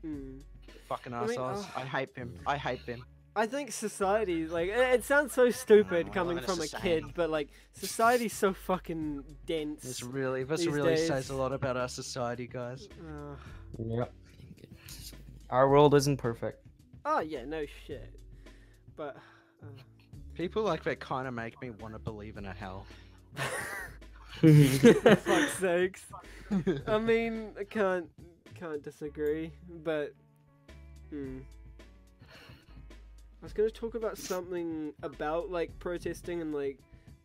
Hmm. fucking I mean, assholes. I hate them. I hate them. I think society, like, it sounds so stupid Oh, coming in a from a society. kid, but like, society's so fucking dense. This These really days. says a lot about our society, guys. Yep. Our world isn't perfect. Oh yeah, no shit. But People like that kind of make me want to believe in a hell. for fuck's sakes. I mean, I can't disagree, but I was gonna talk about something about like protesting and like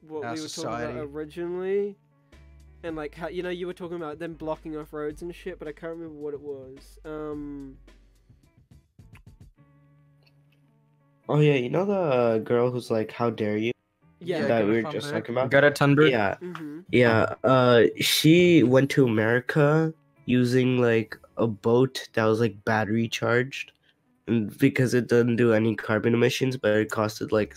what Our we were society. talking about originally, and like how you were talking about them blocking off roads and shit, but I can't remember what it was. Oh yeah, you know the girl who's like, "How dare you?" Yeah. that we were Greta just Thunberg. talking about. Greta Thunberg. Yeah, Mm-hmm. yeah. She went to America using like a boat that was like battery charged, and because it doesn't do any carbon emissions, but it costed like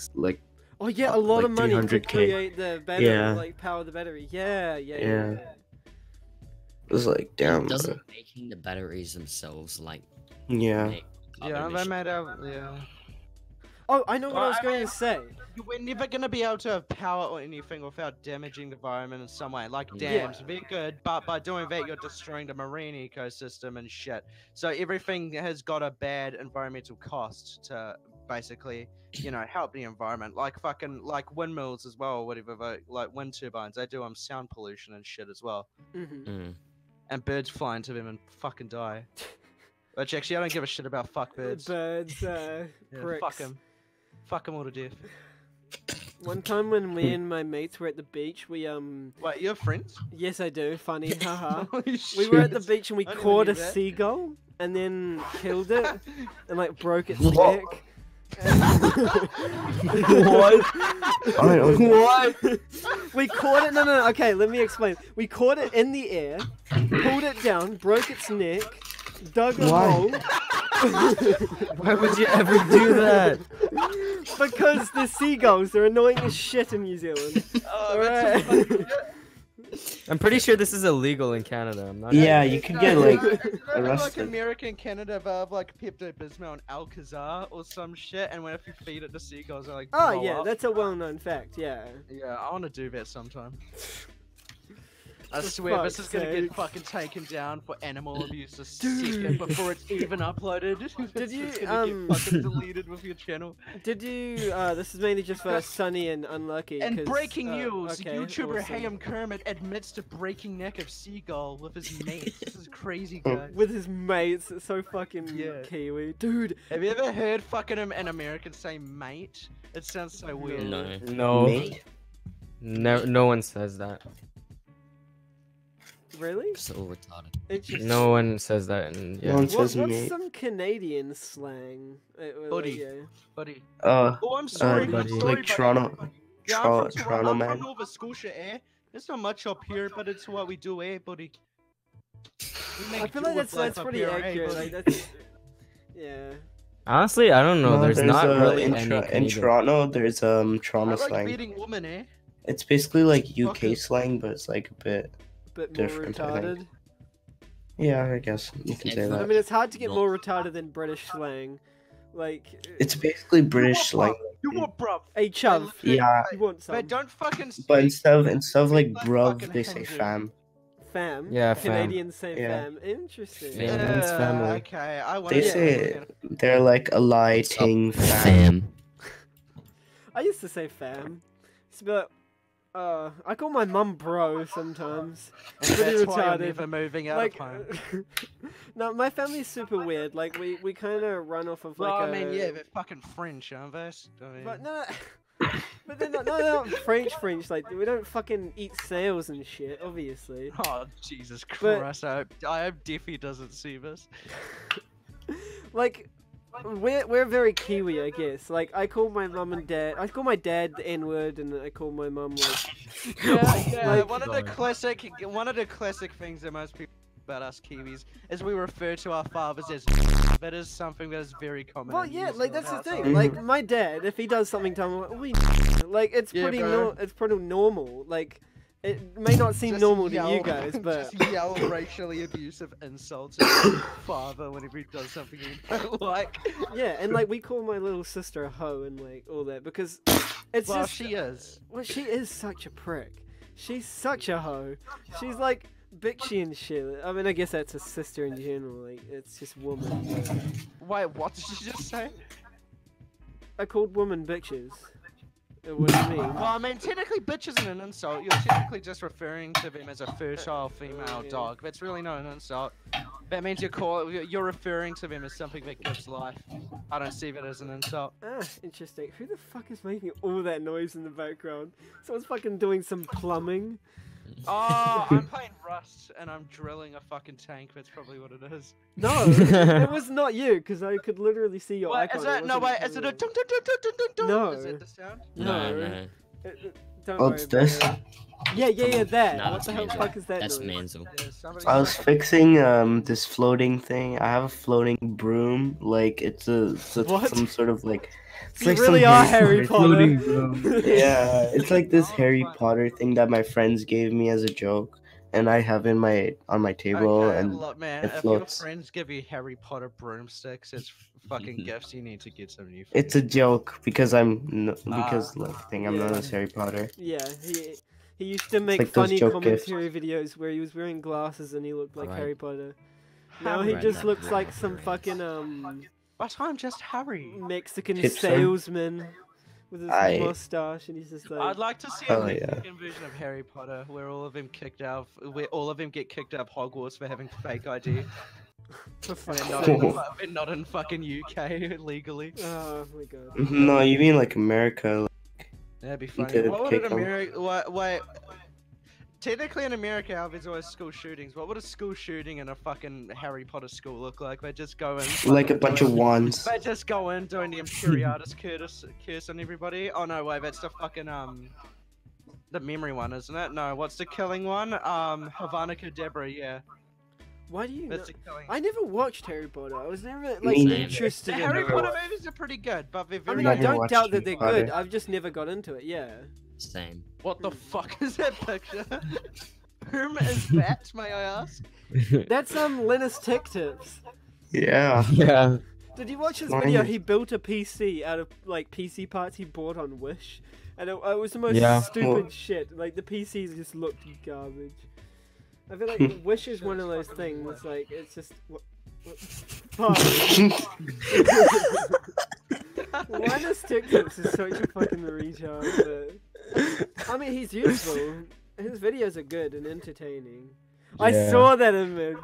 Oh yeah, a lot like of money to 300K. create the battery, Yeah. like power the battery. Yeah. Yeah. it was like, damn. Doesn't making the batteries themselves like Yeah. make Yeah, carbon they emission- made out. Yeah. Oh, I know what I Well, was I going mean- to say. We're never gonna be able to have power or anything without damaging the environment in some way. Like Yeah. dams, they're good, but by doing that, you're destroying the marine ecosystem and shit. So everything has got a bad environmental cost to basically, help the environment. Like fucking like windmills as well, or whatever. Like wind turbines, they do sound pollution and shit as well. Mm-hmm. Mm. And birds fly into them and fucking die. Which actually, I don't give a shit about fuck birds. Birds, Yeah, pricks. fuck them. Fuck them all to death. One time when me and my mates were at the beach, we Wait, you have friends? yes I do, funny, haha. Holy We shit. were at the beach and we I never caught knew a that. seagull and then killed it and like broke its What? neck. What? I don't- What? We caught it. No. Okay, let me explain. We caught it in the air, pulled it down, broke its neck, dug a Why? hole. Why would you ever do that? Because the seagulls are annoying as shit in New Zealand. Oh, that's some Alright. fucking- I'm pretty sure this is illegal in Canada. I'm not. Yeah, you can get like Like arrested. America and Canada, they have like Pepto Bismol and Alcazar or some shit, and when if you feed it to seagulls, they like. Oh blow yeah, up. that's a well-known fact. Yeah. Yeah, I want to do that sometime. I For swear, this is fuck's gonna sake. get fucking taken down for animal abuse a Dude. second before it's even uploaded. Did you, It's gonna get fucking deleted with your channel. Did you? This is mainly just for Sunny and Unlucky. And 'cause, breaking news: okay, YouTuber awesome. Hayam Kermit admits to breaking neck of seagull with his mate. This is crazy, guys. With his mates, it's so fucking Yeah. Kiwi, dude. Have you ever heard fucking an American say mate? It sounds so weird. No. No. Mate? No one says that. Really? It's all retarded. Interesting. No one says that. And yeah. No one What, says what's mate. some Canadian slang? Buddy. Yeah. Buddy. Uh, Oh, I'm sorry. buddy. I'm sorry, like Toronto. Yeah, I'm from Toronto, I'm man. from Nova Scotia, eh? There's not much up here, but it's what we do, eh, buddy? We make I feel do like with that's life up pretty here, eh, accurate. buddy? Like that's yeah. Honestly, I don't know. No, There's not really in, any in Canadian. Toronto. There's I Toronto like slang. beating women, eh? It's basically like UK Fucking- slang, but it's like a bit. Bit more Different, I think. retarded. Yeah, I guess you can say It's I that. mean, it's hard to get Not- more retarded than British slang. Like, It's basically British slang. You what, bruv? hey, chuv, Yeah, you want some? But don't fucking speak. but instead of like Like bruv, fucking they say Hindu. fam. Fam. Yeah, fam. Canadians say Yeah. fam. Interesting. Fam. It's family. Okay, I want They Yeah. say they're like a lie What's up, ting fam. fam. I used to say fam. It's about, I call my mum bro sometimes. And Pretty that's why I'm retarded. never moving out Like, of home. no, my family's super weird. Like, we kind of run off of like Well, a... I mean, yeah, they're fucking French, aren't they? I mean, But no, but they're not French. Like, we don't fucking eat snails and shit, obviously. oh Jesus But- Christ! I hope Diffie doesn't see this. Like, we're very Kiwi, I guess. Like, I call my mum and dad. I call my dad the N word, and I call my mum like. Yeah, Like- one of the classic things that most people about us Kiwis is we refer to our fathers as. That is something that is very common. Well, in yeah, New like Zealand that's the households. thing. Like my dad, if he does something dumb, I'm like, like it's Yeah, pretty bro. it's pretty normal. Like it may not seem Just normal to yell- you guys, but just yell racially abusive insults at your father whenever he does something you don't like. yeah, and like we call my little sister a hoe and like all that because it's Well, just she is. well, she is such a prick. She's such a hoe. She's like bitchy and shit. I mean, I guess that's a sister in general. Like it's just woman. But Wait, what did you just say? I called women bitches. What do you mean? Well, I mean, technically, bitch isn't an insult. You're technically just referring to them as a fertile female Yeah. dog. That's really not an insult. That means you're referring to them as something that gives life. I don't see that as an insult. Ah, interesting. Who the fuck is making all that noise in the background? Someone's fucking doing some plumbing. Oh, I'm playing Rust and I'm drilling a fucking tank. That's probably what it is. No, it was not you, because I could literally see your Wait, icon. is it? No, wait. Is it a dun dun dun dun dun dun dun? No. Is it the sound? No, No. no. Don't Oh, worry it's about this? it. Yeah, that. No, what that's the hell Manzel. fuck is that That's noise? Manzel. Yeah, somebody I was said- fixing this floating thing. I have a floating broom. Like it's What? some sort of like. It's You like really some are Harry Floating Potter. room. Yeah, it's like this Oh, Harry fun. Potter thing that my friends gave me as a joke, and I have on my table, Okay, and look, man, it if floats. your friends give you Harry Potter broomsticks as fucking gifts, you need to get some new. it's a friends. joke because I'm Ah. like thing I'm known Yeah. as Harry Potter. Yeah, he used to make like those funny joke gifts. commentary videos where he was wearing glasses and he looked like Right. Harry Potter. Now Harry. he Right, just that- looks like some fucking But I'm just Harry. Mexican Hipster. salesman with his I- mustache, and he's just like. I'd like to see Oh, a yeah. Mexican version of Harry Potter where all of them where all of them get kicked out of Hogwarts for having fake ID. For And fuck's they're sake. not in fucking UK legally. Oh my god. No, you mean like America? That'd be funny. Get What would kicked an out. America? Wait. Technically in America, how there's always school shootings. What would a school shooting in a fucking Harry Potter school look like? They just go in. Like a fucking bunch doing- of wands. They just go in doing the Imperiatus curse on everybody. Oh no, wait, that's the fucking the memory one, isn't it? No, what's the killing one? Havana Kedavra, yeah. Why do you? That's Know? the killing. I never watched Harry Potter. I was never like Me neither. interested The in Harry it. Potter movies are pretty good, but they're I very. mean, I Never don't watched doubt that they're Harry good. Potter. I've just never got into it. Yeah. Same. What the fuck is that picture? Whom is that, may I ask? That's Linus Tech Tips. Yeah. Yeah. Did you watch his Mine video? is- He built a PC out of like PC parts he bought on Wish, and it was the most Yeah. stupid Well- shit. Like the PCs just looked garbage. I feel like Wish is one of those things. Like it's just. Fuck. Linus Tech Tips is such a fucking retard. But... I mean, he's useful. His videos are good and entertaining. I Yeah. saw that image.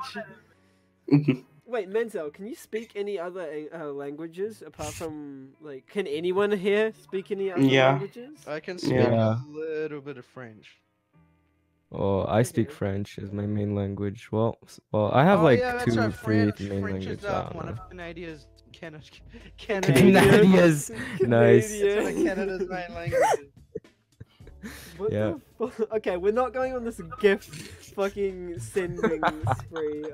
Wait, Manzel, can you speak any other languages apart from like? Can anyone here speak any other Yeah. languages? I can speak Yeah. a little bit of French. Oh, I speak Okay. French as my main language. Well, I have Oh, like yeah, that's two, right, three French. main French languages. is I don't one know. of Canada's Canadians. Nice. It's one of Canada's main languages. What Yeah. the okay, we're not going on this gift fucking sending spree.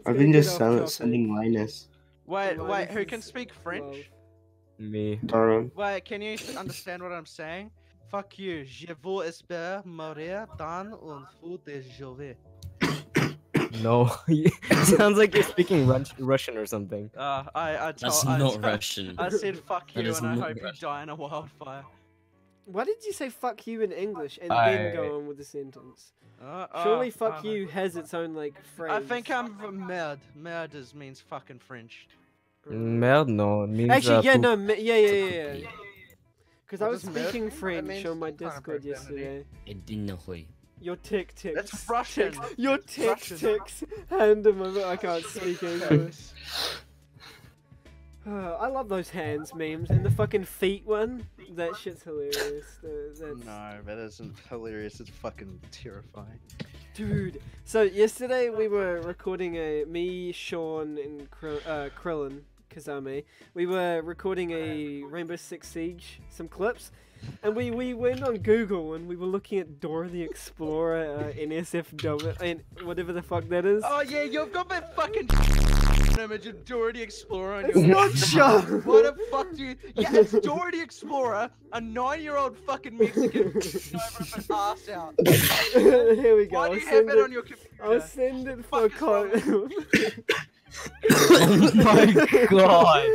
I've been just sending Linus. Wait, Linus who can is speak French? Me. Darwin. Wait, can you understand what I'm saying? Fuck you. Je vous espère mourir dans un fou de joie. No. Sounds like you're speaking Russian or something. That's not Russian. I said fuck That you is and I not hope you Russian. die in a wildfire. Why did you say fuck you in English and then go on with the sentence? Surely fuck you has its own like phrase. I think I'm from merde. Merde means fucking French. Merde, no. It means, Actually, yeah, poop. no, yeah. Because I What was does merde speaking mean? That French means on my some kind of Discord profanity. yesterday. Edinahoy. Your tick ticks. That's Russian. Your tick Russian. ticks. Hand him over. I can't speak English. I love those hands memes and the fucking feet one. That shit's hilarious. That's... No, that isn't hilarious. It's fucking terrifying. Dude, so yesterday we were recording me, Sean, and Krillin, Kazame. We were recording a Rainbow Six Siege, some clips, and we went on Google and we were looking at Dora the Explorer, NSFW, and whatever the fuck that is. Oh yeah, you've got that fucking image of Dora the Explorer on It's your not Instagram. Sean. What the fuck do you? Yeah, it's Dora the Explorer, a 9-year-old fucking Mexican over with an ass out. Here we go. Why do I'll you have send it on it. your computer? I'll send it for Fuck is wrong con. Oh my god.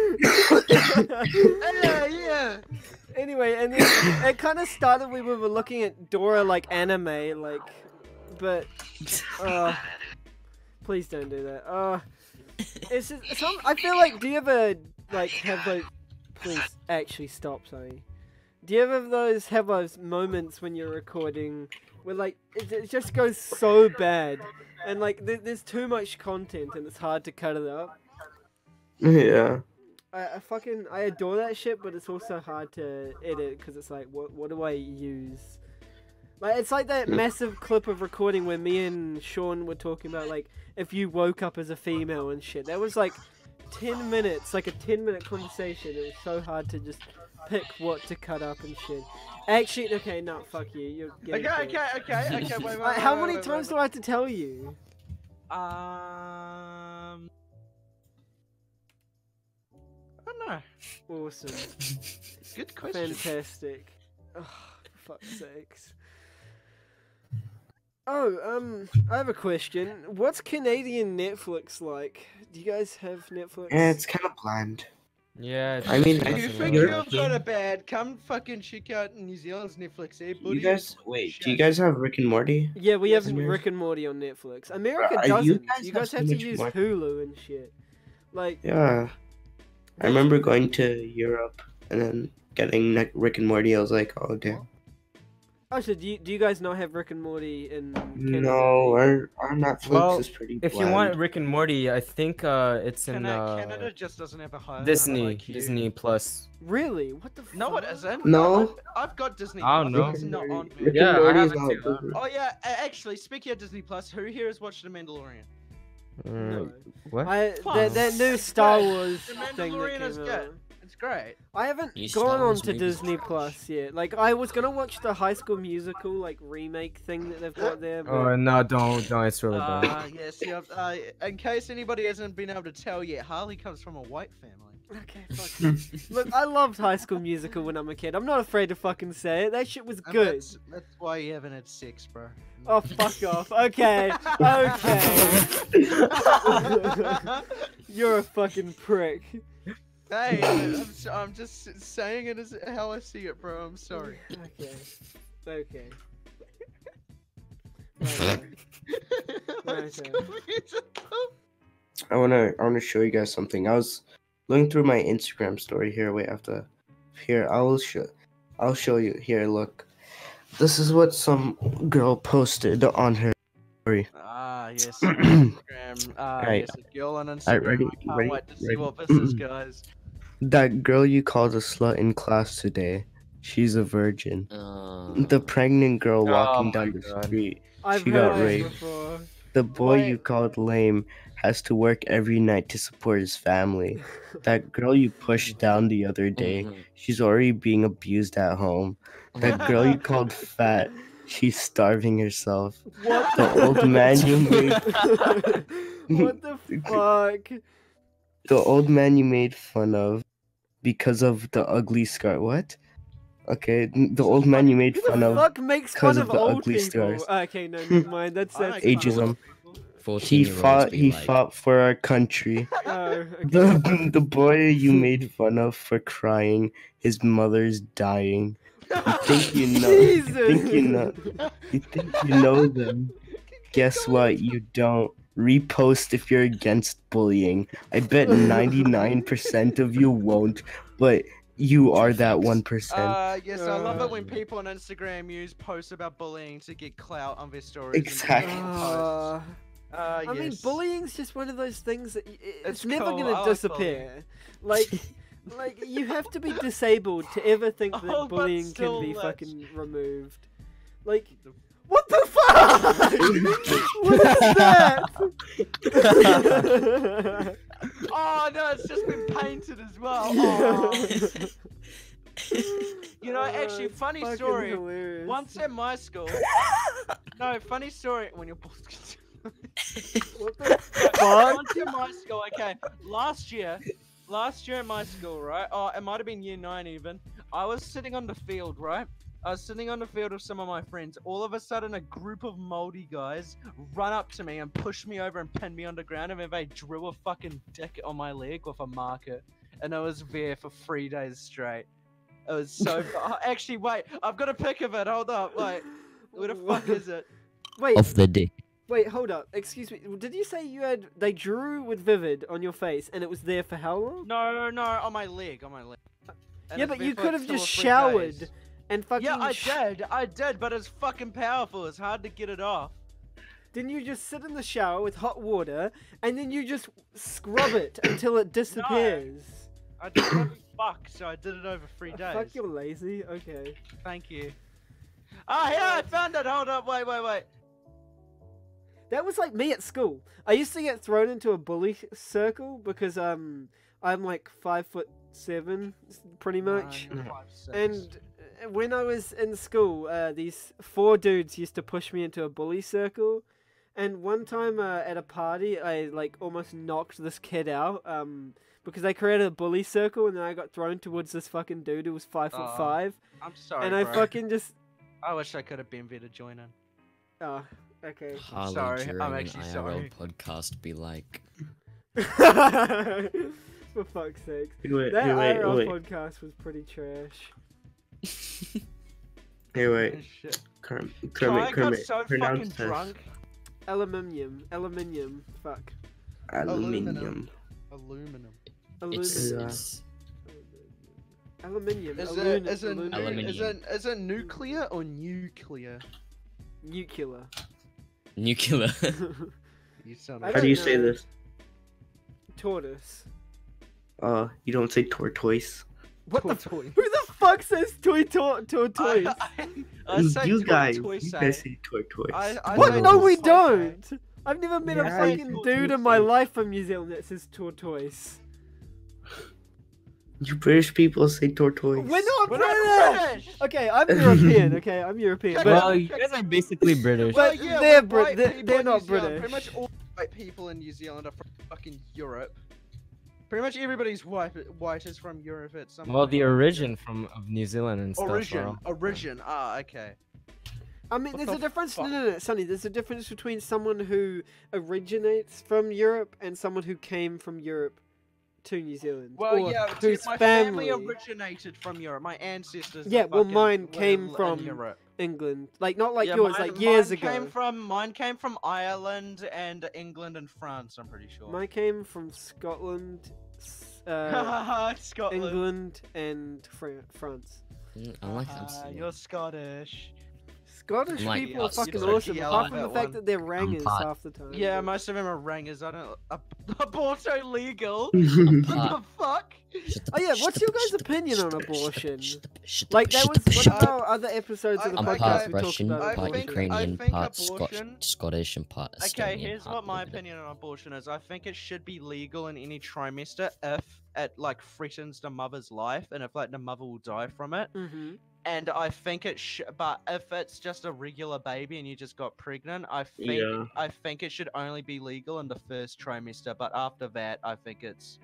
Yeah. Anyway, and then it kind of started. We were looking at Dora like anime, like, but please don't do that. It's just some. I feel like. Do you ever like have like? Please actually stop, sorry. Do you ever have those moments when you're recording where like it just goes so bad, and like there's too much content and it's hard to cut it up? Yeah. I adore that shit, but it's also hard to edit because it's like, what do I use? Like, it's like that massive clip of recording where me and Sean were talking about, like, if you woke up as a female and shit. That was like 10 minutes, like a 10-minute conversation. It was so hard to just pick what to cut up and shit. Actually, okay, no, fuck you. You're getting Okay. Wait. How many times do I have to tell you? I don't know. Awesome. Good question. Fantastic. Oh, for fuck's sakes. Oh, I have a question. What's Canadian Netflix like? Do you guys have Netflix? Yeah, it's kind of bland. Yeah. I mean, If you You're think You're you've got a bad, come fucking check out New Zealand's Netflix, eh, buddy? You guys, wait, do you guys have Rick and Morty? Yeah, we Yes, have America. Rick and Morty on Netflix. America You doesn't. guys You have guys so have to much use more- Hulu and shit. Like, Yeah. I remember going to Europe and then getting like Rick and Morty. I was like, oh damn. oh, so do you guys not have Rick and Morty in Canada? No, our Netflix Well, is pretty If you bland. want Rick and Morty, I think it's in Canada just doesn't have a high Disney. IQ. Disney Plus. Really? What the fuck? No, it isn't. No. I've got Disney. I don't Plus, know. It's not on me. Rick Yeah, I and Morty have is it not too. good. Oh yeah, actually, speaking of Disney Plus, who here has watched The Mandalorian? No. What? That new Star Wars The thing that Mandalorian is came good. out. It's great. I haven't New gone Star on Wars to movies Disney trash. Plus yet. Like, I was gonna watch the High School Musical like remake thing that they've got there. But... Oh no! Don't! It's really bad. Yes, yeah. In case anybody hasn't been able to tell yet, Harley comes from a white family. Okay, fuck you. Look, I loved High School Musical when I'm a kid. I'm not afraid to fucking say it. That shit was And good. That's why you haven't had sex, bro. Oh, fuck off. Okay, okay. You're a fucking prick. Hey, I'm just saying it as how I see it, bro. I'm sorry. Okay. Okay. Okay. Okay. I wanna show you guys something. I was looking through my Instagram story here. Wait, here I'll show you. Here, look. This is what some girl posted on her story. Yes. Instagram. Right. Yes, a girl on Instagram. Alright, ready, I can't ready, wait to see ready. what this is, guys. That girl you called a slut in class today, she's a virgin. Uh, The pregnant girl walking Oh my down the God. street, I've She heard got this raped. before. The boy you Wait. called lame has to work every night to support his family. That girl you pushed down the other day, Mhm. she's already being abused at home. That girl you called fat, she's starving herself. What The old man you made What the fuck? the old man you made fun of because of the ugly scar. What? Okay, the old man you made Who fun the of fuck makes 'cause fun of of the old ugly people? scars. Okay, no, never mind. That's I that's make fun of Ageism. old people. 14-year-olds be He like, fought for our country. Oh, okay. The boy you made fun of for crying, his mother's dying. You think you know? You think you know? You think you know them? Guess what? You don't. Repost if you're against bullying. I bet 99% of you won't, but you are that 1%. Yes, I love it when people on Instagram use posts about bullying to get clout on their stories. and Exactly. posts. I mean, Yes. bullying's just one of those things that it's It's never cool, gonna I like disappear. Like, you have to be disabled to ever think that Oh, but bullying can still, be let's- fucking removed. Like, what the fuck? What is that? Oh no, it's just been painted as well. Oh. You know, actually, it's funny fucking story. hilarious. Once at my school. No, funny story. When you're. What the fuck? Once at my school. Okay, last year at my school, right? Oh, it might have been year 9 even. I was sitting on the field, right? I was sitting on the field with some of my friends. All of a sudden, a group of moldy guys run up to me and push me over and pin me on the ground, and then they drew a fucking dick on my leg with a marker, and I was there for 3 days straight. It was so. Actually, wait, I've got a pic of it. Hold up, wait. Where the fuck is it? Wait, off the dick. wait, hold up. Excuse me. Did you say they drew with Vivid on your face and it was there for how long? No, on my leg, And Yeah, it's but been you for could like have 2 or just 3 showered days. and fucking. Yeah, I did, but it's fucking powerful. It's hard to get it off. Then you just sit in the shower with hot water and then you just scrub it until it disappears. I didn't want to fuck, so I did it over 3 days. Fuck, you're lazy. Okay. Thank you. Ah, yeah, I found it. Hold up, wait. That was like me at school. I used to get thrown into a bully circle because I'm like 5'7", pretty much. You're 5'6". And when I was in school, these 4 dudes used to push me into a bully circle. And one time at a party, I like almost knocked this kid out because they created a bully circle, and then I got thrown towards this fucking dude who was 5'5", I'm sorry, and I bro. fucking just I wish I could have been there to join in. oh okay. Harley sorry, during I'm an actually IRL sorry. podcast be like, For fuck's sake. Wait, That IRL wait. podcast was pretty trash. Here, wait. Shit. Kermit, I got so pronounce fucking this. drunk. Aluminium. Fuck. Aluminium. Aluminum. it's, Aluminium. it's Aluminium. Is Aluminium. it nuclear or nuclear? Nuclear. nuclear. You sound. I How do you don't say know. this? Tortoise. You don't say tortoise. What the? Toy. Who the fuck says tortoise? I say You guys tortoise. say tortoise. I What? say No, we tortoise. don't. I've never met Yeah, a I fucking do dude in my life from New Zealand that says tortoise. You British people say tortoise. We're not We're British. not British. Okay, I'm European. Okay, I'm European. Check But Well, you guys are basically British. But Well, they're we're Brit- white they're- people they're in not New Zealand. British. Pretty much all white people in New Zealand are from fucking Europe. Pretty much everybody's white is from Europe at some Well, point. the origin of New Zealand and stuff. Origin. Ah, okay. I mean, What there's a the difference. fuck? No, Sonny. There's a difference between someone who originates from Europe and someone who came from Europe to New Zealand. Well, or yeah, whose my family originated from Europe. My ancestors. Yeah, well, fucking mine live came in from Europe. England, like not like Yeah, yours, mine- like years mine ago. Mine came from Ireland and England and France. I'm pretty sure. Mine came from Scotland, Scotland. England, and France. I like that. You're Scottish. Scottish I'm like, people are us, fucking Scottish. awesome. Yeah, I Apart like from the that fact one. that they're rangers part- half the time. Yeah, but- most of them are rangers. I don't. Aborto legal. I'm What part- the fuck? Oh yeah, what's your guys' opinion on abortion? Like that was one of shut our other episodes of the I'm I'm podcast. part We talked Russian, about I part abortion. think- Ukrainian, think part abortion- Scottish, and part Estonian. Okay, here's part what my Norwegian. opinion on abortion is. I think it should be legal in any trimester if it like threatens the mother's life and if like the mother will die from it. Mm-hmm. And I think it should, but if it's just a regular baby and you just got pregnant, Yeah. I think it should only be legal in the first trimester. But after that, I think it's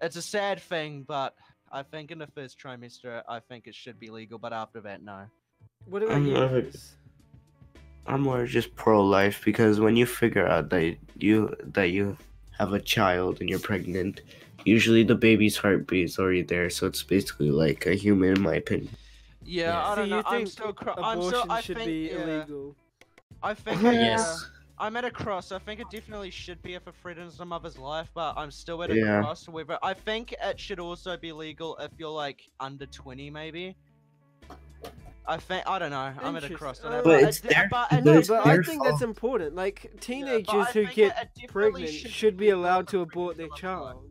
a sad thing. But I think in the first trimester, I think it should be legal. But after that, no. What about I'm you not- guys? I'm more just pro-life because when you figure out that you have a child and you're pregnant, usually the baby's heartbeat is already there, so it's basically like a human, in my opinion. Yeah, Yeah. I So don't you know. I'm think still. Abortion I should think, be yeah, illegal? I think. Yes. I'm at a cross. I think it definitely should be if it threatens the mother's life, but I'm still at a Yeah. cross. Whether I think it should also be legal if you're like under 20, maybe. I don't know. I'm at a cross on it. But it's their- but but No, it's but I their think that's fault. important. Like but I teenagers who think get it definitely pregnant should be legal allowed if to it abort their threatens the mother's life. child.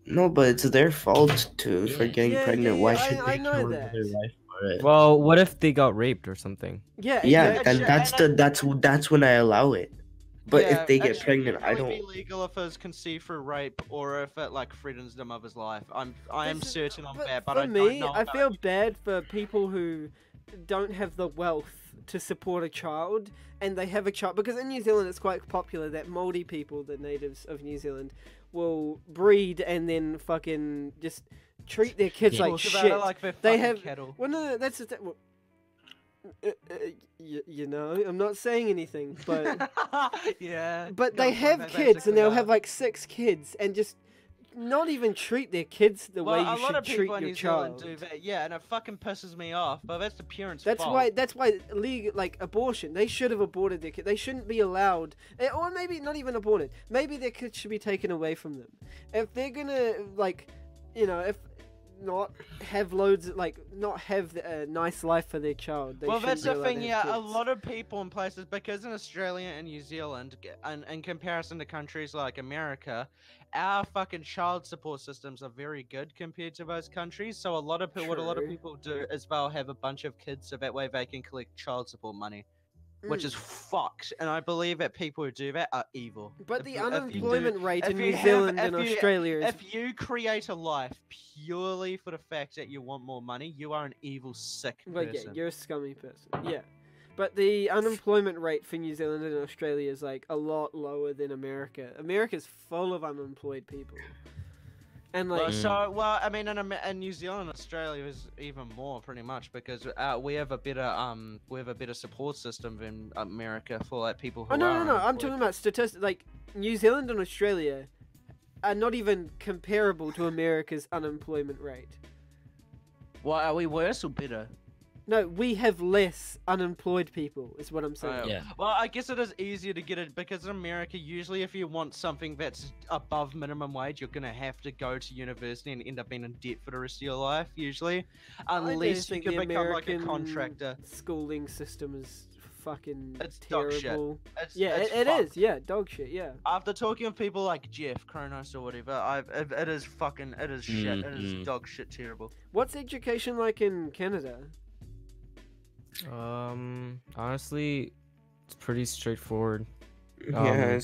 No, but it's their fault too for Yeah. getting Yeah, pregnant. yeah, Why yeah, should I they know kill that. their life for it? Well, what if they got raped or something? Yeah, Yeah, exactly. and that's when I allow it. But Yeah, if they it get should pregnant, I definitely don't. be legal if it's conceived through rape or if it like threatens the mother's life. I am This is- certain on that, but for I don't me, know. I about feel you. bad for people who don't have the wealth to support a child, and they have a child because in New Zealand it's quite popular that Māori people, the natives of New Zealand, will breed and then fucking just treat their kids Yeah. like Talk about shit. it like they're They fucking have- cattle. Well, no, that's the thing. Well, you know, I'm not saying anything, but Yeah. but go they for it, have they kids and basically they'll are. have like 6 kids and just not even treat their kids the way Well, a you lot should of treat people in your New Zealand child. do that, yeah, and it fucking pisses me off. But that's the parents' That's fault. why legal like abortion. They should have aborted their kid. They shouldn't be allowed, or maybe not even aborted. Maybe their kids should be taken away from them. If they're gonna like, you know, if not have not have a nice life for their child. They Well, shouldn't that's be the allowed thing, to yeah. have A kids. lot of people in places, because in Australia and New Zealand, and in comparison to countries like America, our fucking child support systems are very good compared to those countries. So what a lot of True. people do is they'll have a bunch of kids, so that way they can collect child support money, which is fucked. And I believe that people who do that are evil. But If the you- if you do- unemployment rate if in you New have- Zealand and if you- Australia is If you create a life purely for the fact that you want more money, you are an evil, sick well, yeah, person. you're a scummy person. Yeah. But the unemployment rate for New Zealand and Australia is like a lot lower than America. America's full of unemployed people. And like Well, I mean, in New Zealand, and Australia is even more, pretty much, because we have a better support system than America for like people who oh no, are no, no, I'm unemployed. talking about statistics. Like New Zealand and Australia are not even comparable to America's unemployment rate. Why are we worse or better? No, we have less unemployed people. Is what I'm saying. Yeah. Well, I guess it is easier to get it because in America, usually if you want something that's above minimum wage, you're gonna have to go to university and end up being in debt for the rest of your life, usually, I do unless you think can the become like a American contractor. schooling system is fucking It's dog shit. terrible. It's, Yeah, it's it fucked. is. Yeah, dog shit. Yeah. After talking with people like Jeff, Kronos or whatever, it is shit. It is Mhm. dog shit terrible. What's education like in Canada? Honestly, it's pretty straightforward. Yeah,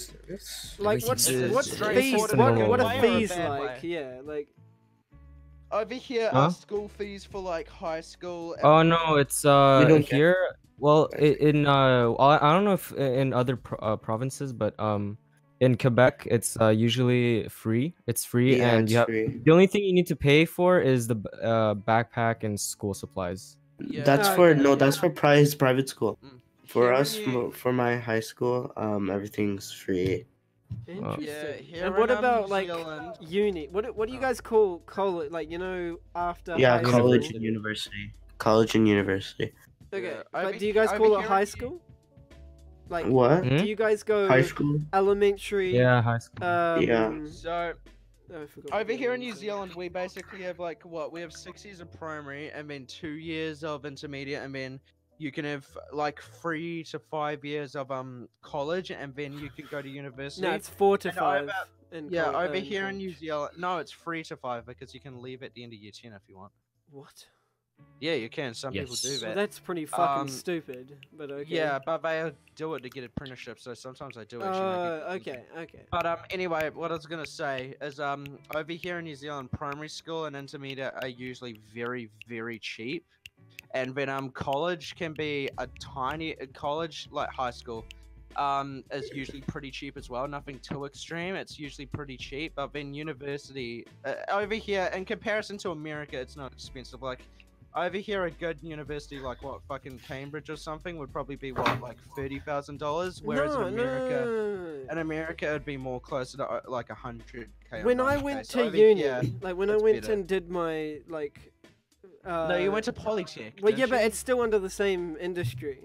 Like, Everything's what's just fees? straightforward What in a are way or a fees bad like? way? Yeah, like Over here, Huh? school fees for like high school. Oh no, it's don't get- here. Well, in I don't know if in other provinces, but in Quebec it's usually free. It's free, Yeah, and it's you have free. the only thing you need to pay for is the backpack and school supplies. Yeah. That's Oh, for okay. that's for private school. Mm. For Here in us, New- for my high school, everything's free. interesting. Yeah, here and what in, about New like Zealand- uni? What do you guys call college? Like after Yeah, high college school? and university. College and university. Okay, Yeah, but over do you guys over call it here high in- school? Like, What? Hmm? do you guys go High school? elementary? Yeah, high school. Yeah. So oh, I forgot what over the here other in New one's Zealand, we basically have like what we have 6 years of primary and then 2 years of intermediate and then you can have like 3 to 5 years of college, and then you can go to university. No, it's 4 to And 5. Yeah, over in here in New college. Zealand, no, it's 3 to 5 because you can leave at the end of year 10 if you want. What? Yeah, you can. Some people do Yes. that. Well, that's pretty fucking Um, stupid, but okay. Yeah, but they do it to get apprenticeship, so sometimes I do actually make it. Okay. But anyway, what I was gonna say is over here in New Zealand, primary school and intermediate are usually very, very cheap, and then college can be a tiny college like high school is usually pretty cheap as well. Nothing too extreme. It's usually pretty cheap, but then university over here, in comparison to America, it's not expensive. Like over here, a good university like what fucking Cambridge or something would probably be what like $30,000, whereas in America it'd be more closer to like 100K. When I went to uni, like when I went and did my like. No, you went to Polytech. Well, yeah, didn't but you? it's still under the same industry,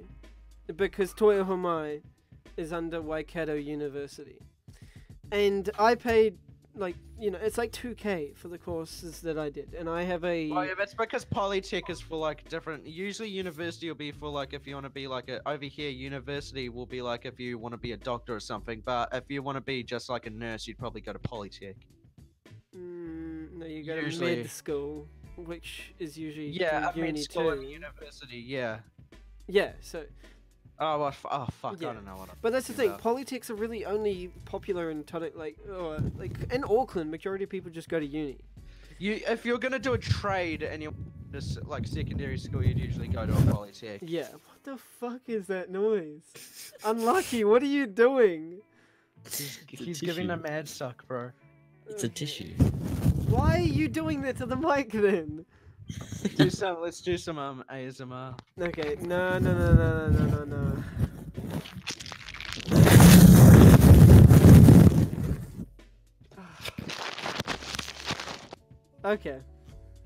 because Toyohomai is under Waikato University, and I paid like it's like 2K for the courses that I did, and I have a. Oh yeah, that's because Polytech is for like different. Usually, university will be for like if you want to be like a. Over here, university will be like if you want to be a doctor or something. But if you want to be just like a nurse, you'd probably go to Polytech. No, you go Usually. to med school, which is usually Yeah, I mean uni school too. and university. Yeah. Yeah, so. Oh, well, oh fuck! Yeah. I don't know what. I'm But that's the talking thing. about. Polytechs are really only popular in like in Auckland. Majority of people just go to uni. If you're gonna do a trade and you're just like secondary school, you'd usually go to a Polytech. Yeah. What the fuck is that noise? Unlucky. What are you doing? He's giving a mad suck, bro. It's a tissue. Why are you doing that to the mic then? Let's do some ASMR. Okay. No. Okay.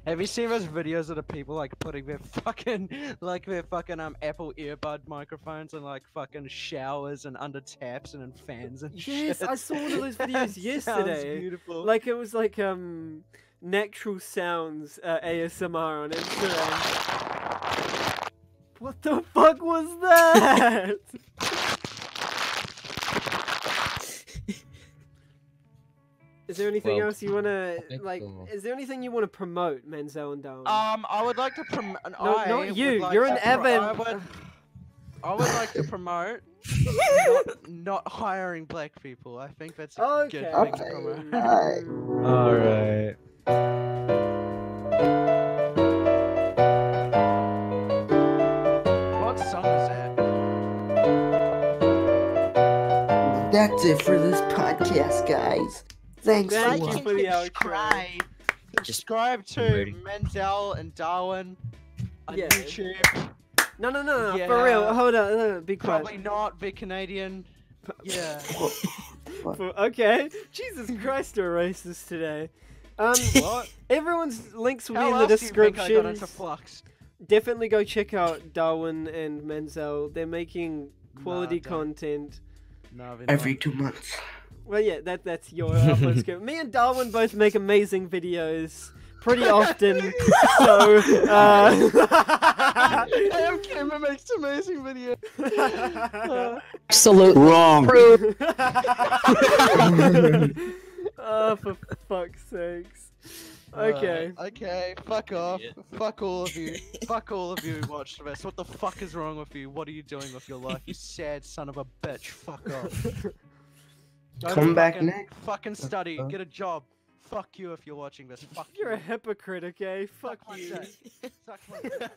Have you seen those videos of the people like putting their fucking Apple earbud microphones in like fucking showers and under taps and in fans and Yes, shit? I saw one of those videos Sounds yesterday. beautiful. Like it was like natural sounds ASMR on Instagram. What the fuck was that? Is there anything Well, else you wanna like? cool. Is there anything you wanna promote, Manzel and Darwin? I would like to promote. No, not you. You're an Evan. I would like to promote not hiring black people. I think that's a Okay. good thing to promote. All right. What song is that? That's it for this podcast, guys. Thanks Thank for you watching. for the outro. Subscribe to promoting. Manzel and Darwin on Yeah. YouTube. No, for Yeah. real. Hold on, be quiet. Probably not. They're Canadian. Yeah. Okay. Jesus Christ, we're racist today. What? Everyone's links will be How in the else do you think I got description. into Flux? Definitely go check out Darwin and Manzel. They're making quality don't. content. No, they're Every not. 2 months. Well, yeah, that's your upload script. Me and Darwin both make amazing videos pretty often. So, Damn, Camera makes amazing videos. Absolutely Wrong. Oh, for fuck's sakes. Okay. Okay, fuck off. Yeah. Fuck all of you. Fuck all of you who watched this. What the fuck is wrong with you? What are you doing with your life? You sad son of a bitch. Fuck off. Go Come back fucking- next. Fucking study. Get a job. Fuck you if you're watching this. Fuck You're you. a hypocrite, okay? Fuck Suck my you. dick. Suck my dick.